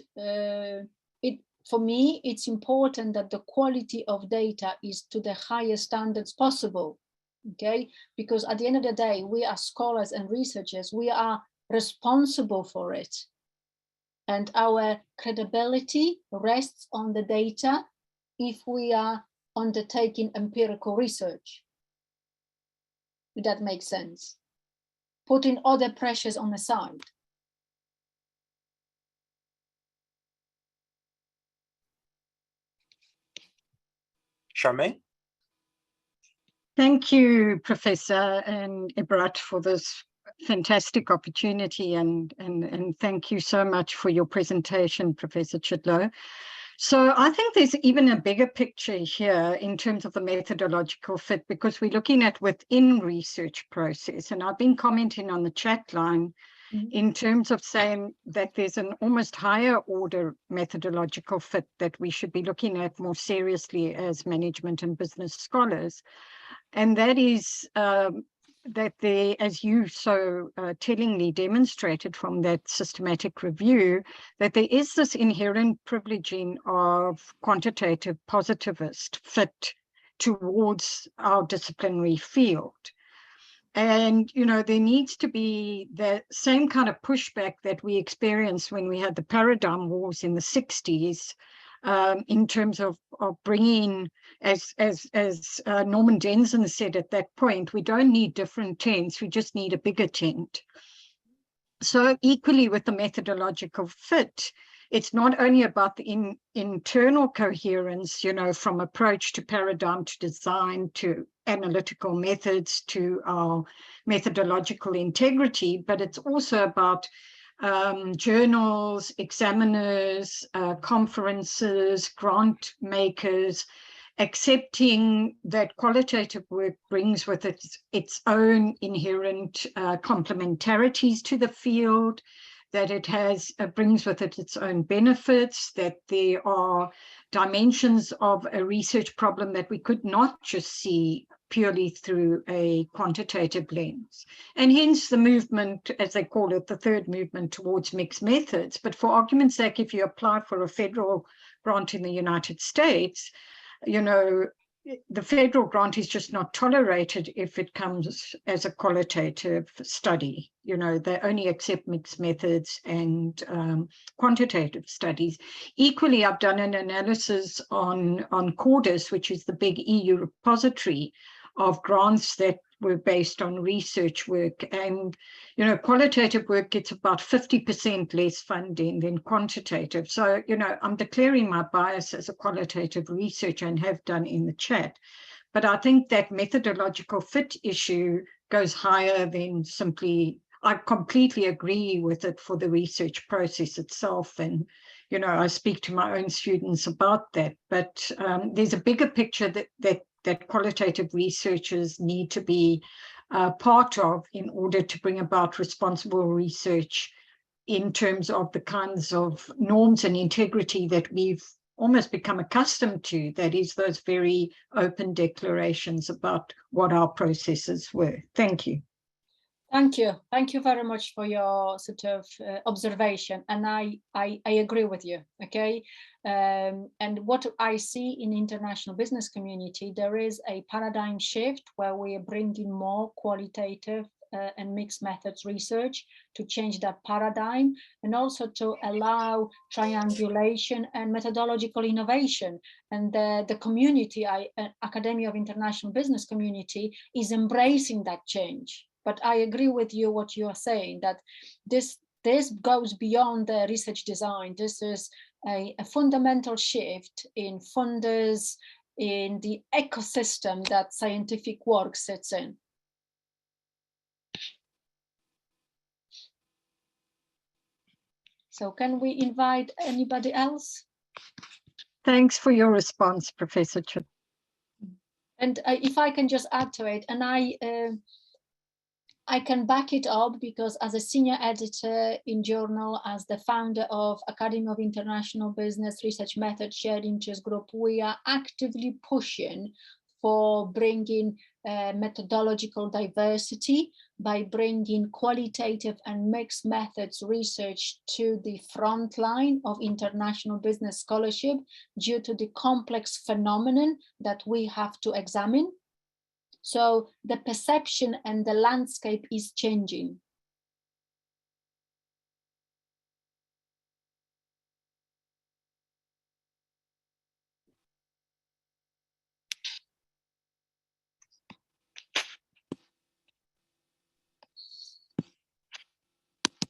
for me, it's important that the quality of data is to the highest standards possible, okay? Because at the end of the day, we are scholars and researchers, we are responsible for it. And our credibility rests on the data if we are undertaking empirical research. If that makes sense. Putting other pressures on the side. Charmaine? Thank you, Professor and Ebrat, for this fantastic opportunity, and thank you so much for your presentation, Professor Chidlow. So I think there's even a bigger picture here in terms of the methodological fit, because we're looking at within research process. And I've been commenting on the chat line in terms of saying that there's an almost higher order methodological fit that we should be looking at more seriously as management and business scholars. And that is that there, as you so tellingly demonstrated from that systematic review, that there is this inherent privileging of quantitative positivist fit towards our disciplinary field. And, there needs to be the same kind of pushback that we experienced when we had the paradigm wars in the 60s, in terms of bringing, as Norman Denson said at that point, we don't need different tents, we just need a bigger tent. So equally with the methodological fit, it's not only about the internal coherence, from approach to paradigm to design to analytical methods to our methodological integrity, but it's also about journals, examiners, conferences, grant makers, accepting that qualitative work brings with it its own inherent complementarities to the field, that it brings with it its own benefits, that there are dimensions of a research problem that we could not just see purely through a quantitative lens. And hence the movement, as they call it, the third movement towards mixed methods. But for argument's sake, if you apply for a federal grant in the United States, the federal grant is just not tolerated if it comes as a qualitative study. They only accept mixed methods and quantitative studies. Equally, I've done an analysis on Cordis, which is the big EU repository of grants that were based on research work. And, qualitative work gets about 50% less funding than quantitative. So, I'm declaring my bias as a qualitative researcher and have done in the chat. But I think that methodological fit issue goes higher than simply, I completely agree with it for the research process itself. And, I speak to my own students about that. But there's a bigger picture that qualitative researchers need to be part of in order to bring about responsible research in terms of the kinds of norms and integrity that we've almost become accustomed to, that is those very open declarations about what our processes were. Thank you. Thank you. Thank you very much for your sort of observation. And I agree with you, okay? And what I see in the international business community, there is a paradigm shift where we are bringing more qualitative and mixed methods research to change that paradigm, and also to allow triangulation and methodological innovation. And the community, Academy of International Business community, is embracing that change. But I agree with you what you are saying, that this goes beyond the research design. This is a fundamental shift in funders, in the ecosystem that scientific work sits in. So can we invite anybody else? Thanks for your response, Professor Chidlow. And if I can just add to it, and I can back it up, because as a senior editor in journal, as the founder of Academy of International Business Research Method Shared Interest Group, we are actively pushing for bringing methodological diversity by bringing qualitative and mixed methods research to the front line of international business scholarship, due to the complex phenomenon that we have to examine. So the perception and the landscape is changing.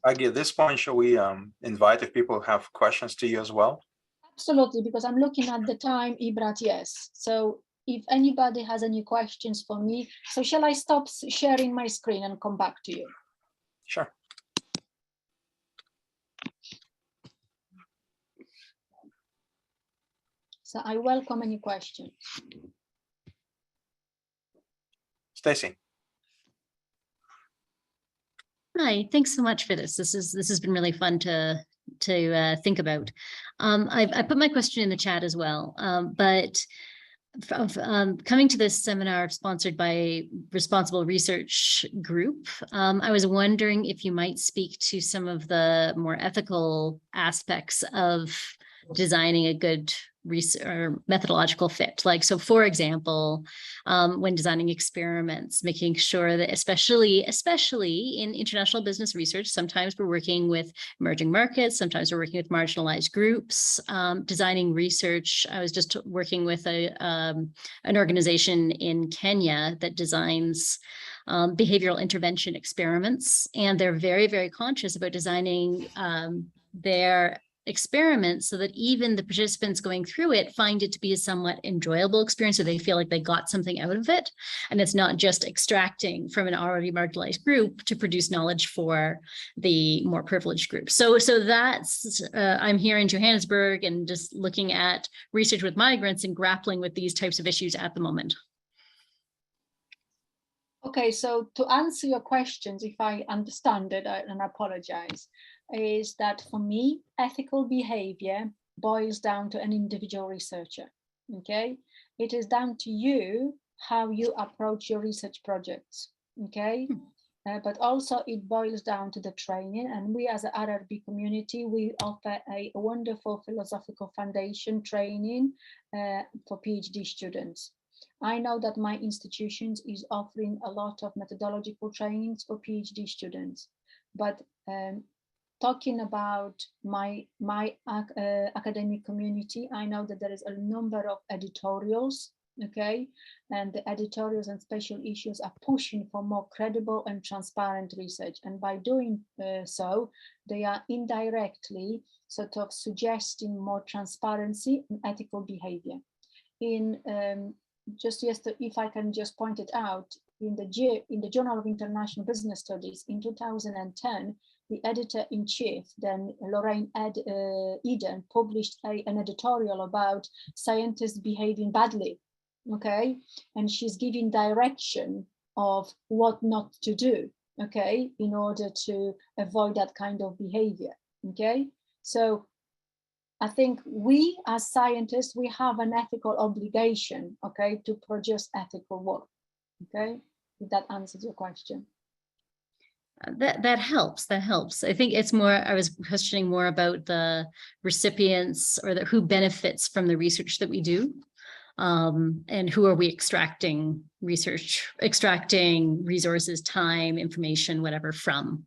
Aggie, at this point, shall we invite if people have questions to you as well? Absolutely, because I'm looking at the time, Ibrat, yes. So if anybody has any questions for me, so shall I stop sharing my screen and come back to you? Sure. So I welcome any questions. Stacy. Hi, thanks so much for this. This has been really fun to think about. I put my question in the chat as well, but coming to this seminar sponsored by Responsible Research Group, I was wondering if you might speak to some of the more ethical aspects of designing a good or methodological fit. Like, so for example, when designing experiments, making sure that especially in international business research, sometimes we're working with emerging markets, sometimes we're working with marginalized groups, designing research. I was just working with an organization in Kenya that designs behavioral intervention experiments, and they're very, very conscious about designing their experiments so that even the participants going through it find it to be a somewhat enjoyable experience, so they feel like they got something out of it, and it's not just extracting from an already marginalized group to produce knowledge for the more privileged group. So that's I'm here in Johannesburg and just looking at research with migrants and grappling with these types of issues at the moment. Okay, so to answer your questions, if I understand it, and I apologize, is that for me, ethical behavior boils down to an individual researcher, okay? It is down to you how you approach your research projects, okay? But also it boils down to the training, and we as an RRB community, we offer a wonderful philosophical foundation training for PhD students. I know that my institution is offering a lot of methodological trainings for PhD students, but talking about my academic community, I know that there is a number of editorials, okay? And the editorials and special issues are pushing for more credible and transparent research. And by doing so, they are indirectly sort of suggesting more transparency and ethical behavior. In just yesterday, if I can just point it out, in the Journal of International Business Studies in 2010, the editor-in-chief, then Lorraine Eden, published an editorial about scientists behaving badly, okay? And she's giving direction of what not to do, okay, in order to avoid that kind of behavior, okay? So I think we as scientists, we have an ethical obligation, okay, to produce ethical work, okay? If that answers your question. That helps. I think it's more, I was questioning more about the recipients or who benefits from the research that we do. And who are we extracting resources, time, information, whatever from?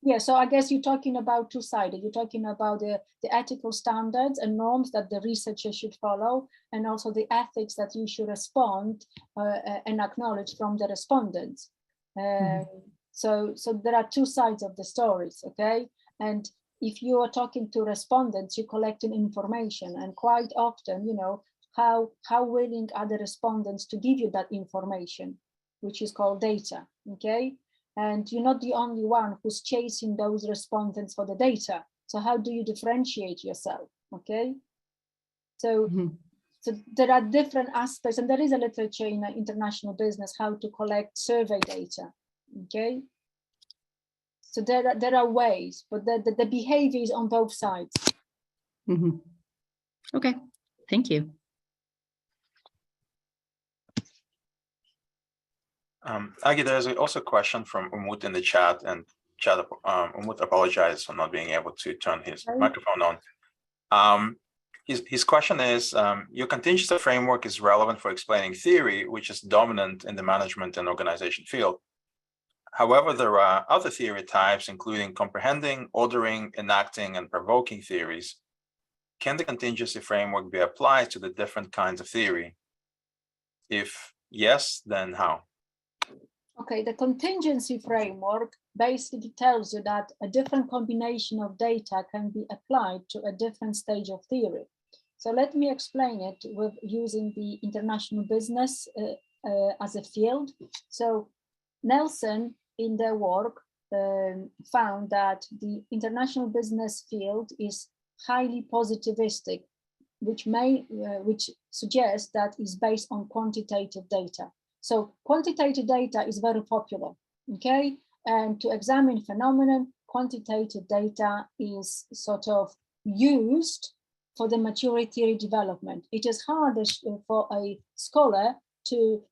Yeah, so I guess you're talking about two-sided. You're talking about the ethical standards and norms that the researcher should follow, and also the ethics that you should respond and acknowledge from the respondents. So there are two sides of the stories, okay? And if you are talking to respondents, you're collecting information, and quite often, you know, how willing are the respondents to give you that information, which is called data, okay? And you're not the only one who's chasing those respondents for the data. So how do you differentiate yourself, okay? So, so there are different aspects, and there is a literature in international business how to collect survey data, okay? So there are ways, but the behavior is on both sides. Okay, thank you. Aggie, there's also a question from Umut in the chat, and Umut apologizes for not being able to turn his microphone on. His question is, your contingency framework is relevant for explaining theory, which is dominant in the management and organization field. However, there are other theory types, including comprehending, ordering, enacting, and provoking theories. Can the contingency framework be applied to the different kinds of theory? If yes, then how? Okay, the contingency framework basically tells you that a different combination of data can be applied to a different stage of theory. So let me explain it with using the international business as a field. So Nielsen, in their work, found that the international business field is highly positivistic, which suggests that it's based on quantitative data. So quantitative data is very popular, okay? And to examine phenomenon, quantitative data is sort of used for the maturity theory development. It is harder for a scholar to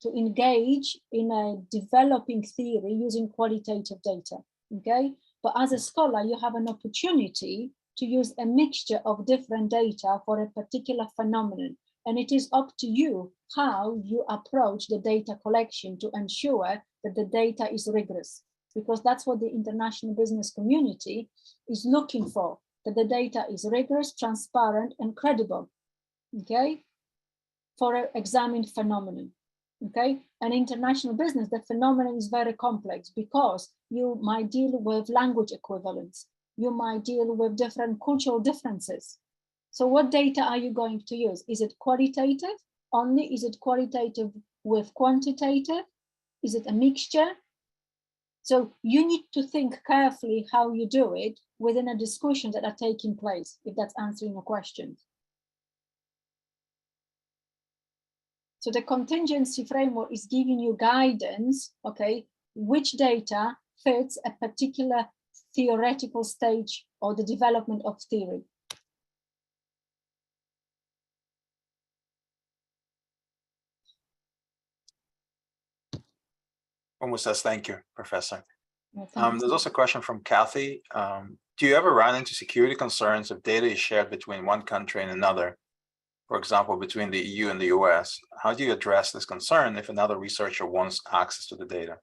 engage in a developing theory using qualitative data, okay? But as a scholar, you have an opportunity to use a mixture of different data for a particular phenomenon. And it is up to you how you approach the data collection to ensure that the data is rigorous, because that's what the international business community is looking for, that the data is rigorous, transparent, and credible, okay, for an examined phenomenon, okay? And international business, the phenomenon is very complex because you might deal with language equivalence, you might deal with different cultural differences. So what data are you going to use? Is it qualitative only? Is it qualitative with quantitative? Is it a mixture? So you need to think carefully how you do it within a discussion that are taking place, if that's answering your question. So the contingency framework is giving you guidance, okay, which data fits a particular theoretical stage or the development of theory. Almost says thank you, Professor. Yeah, there's also a question from Kathy. Do you ever run into security concerns if data is shared between one country and another? For example, between the EU and the US, how do you address this concern if another researcher wants access to the data?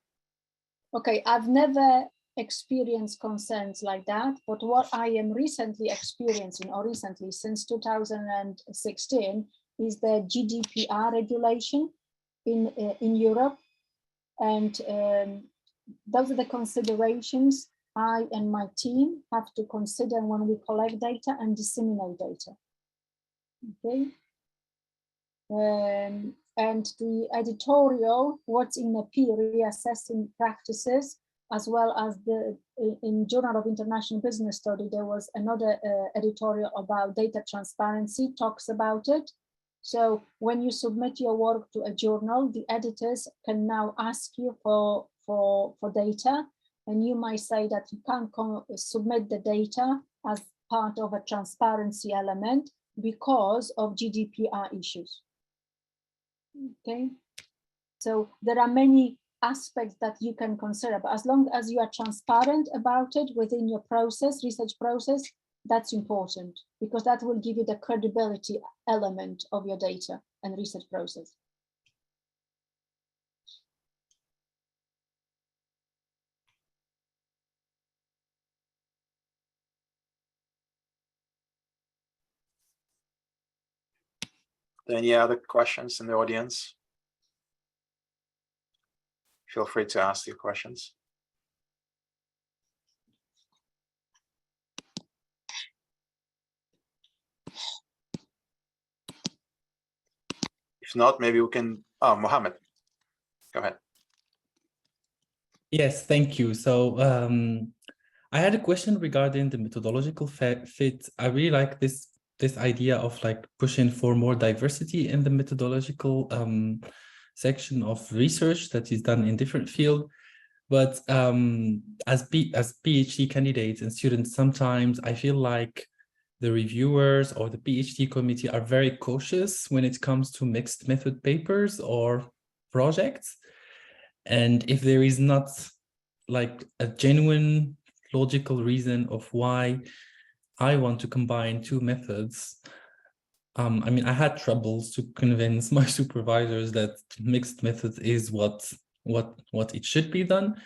Okay, I've never experienced concerns like that, but what I am recently experiencing, or recently since 2016, is the GDPR regulation in Europe. And those are the considerations I and my team have to consider when we collect data and disseminate data. Okay. And the editorial, what's in the peer reassessing practices, as well as in Journal of International Business Study, there was another editorial about data transparency, talks about it. So when you submit your work to a journal, the editors can now ask you for data, and you might say that you can't submit the data as part of a transparency element because of GDPR issues. Okay, so there are many aspects that you can consider, but as long as you are transparent about it within your process, research process, that's important, because that will give you the credibility element of your data. and research process. Any other questions in the audience? Feel free to ask your questions. If not, maybe we can, Mohammed, go ahead. Yes, thank you. So I had a question regarding the methodological fit. I really like this idea of like pushing for more diversity in the methodological section of research that is done in different fields. But as PhD candidates and students, sometimes I feel like the reviewers or the PhD committee are very cautious when it comes to mixed method papers or projects. And if there is not like a genuine logical reason of why I want to combine two methods, I mean, I had troubles to convince my supervisors that mixed methods is what it should be done.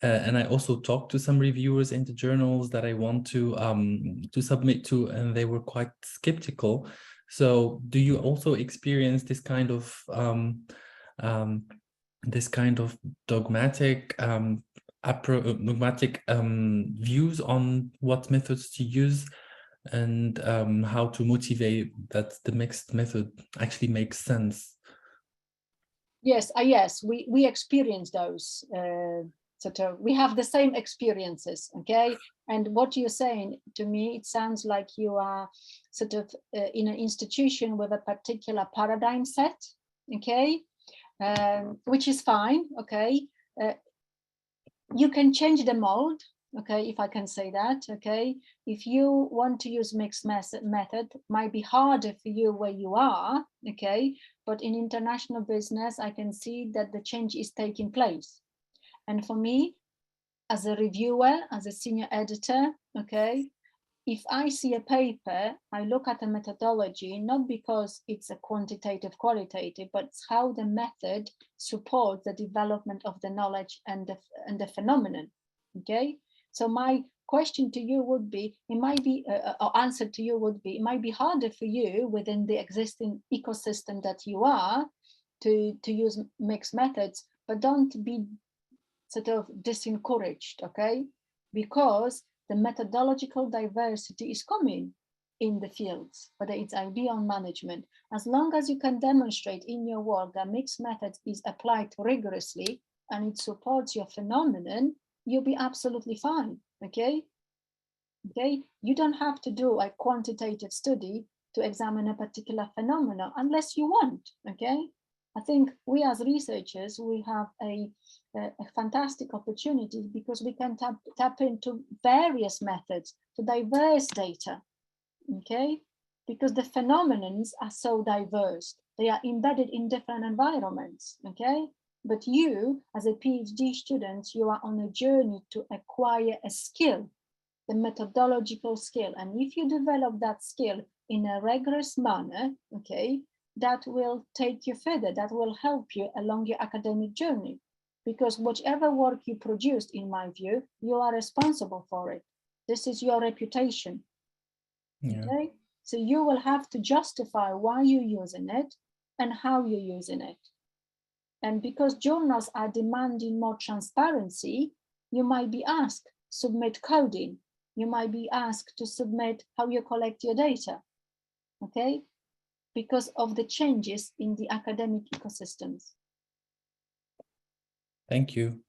And I also talked to some reviewers in the journals that I want to submit to, and they were quite skeptical. So do you also experience this kind of dogmatic views on what methods to use, and how to motivate that the mixed method actually makes sense? Yes, yes, we experience those. Sort of, we have the same experiences, okay? And what you're saying to me, it sounds like you are sort of in an institution with a particular paradigm set, okay? Which is fine, okay? You can change the mold, okay, if I can say that, okay? If you want to use mixed method, might be harder for you where you are, okay? But in international business, I can see that the change is taking place. And for me, as a reviewer, as a senior editor, okay, if I see a paper, I look at the methodology, not because it's a quantitative, qualitative, but it's how the method supports the development of the knowledge and the phenomenon, okay? So my question to you would be, it might be, or answer to you would be, it might be harder for you within the existing ecosystem that you are to use mixed methods, but don't be sort of disencouraged, okay? Because the methodological diversity is coming in the fields, whether it's IB or management. As long as you can demonstrate in your work that mixed methods is applied rigorously and it supports your phenomenon, you'll be absolutely fine, okay? Okay, you don't have to do a quantitative study to examine a particular phenomenon unless you want, okay? I think we as researchers, we have a fantastic opportunity because we can tap into various methods to diverse data, okay? Because the phenomenons are so diverse. They are embedded in different environments, okay? But you, as a PhD student, you are on a journey to acquire a skill, the methodological skill. And if you develop that skill in a rigorous manner, okay, that will take you further, that will help you along your academic journey. Because whichever work you produced, in my view, you are responsible for it. This is your reputation, okay? So you will have to justify why you're using it and how you're using it. And because journals are demanding more transparency, you might be asked, submit coding. You might be asked to submit how you collect your data, okay? Because of the changes in the academic ecosystems. Thank you.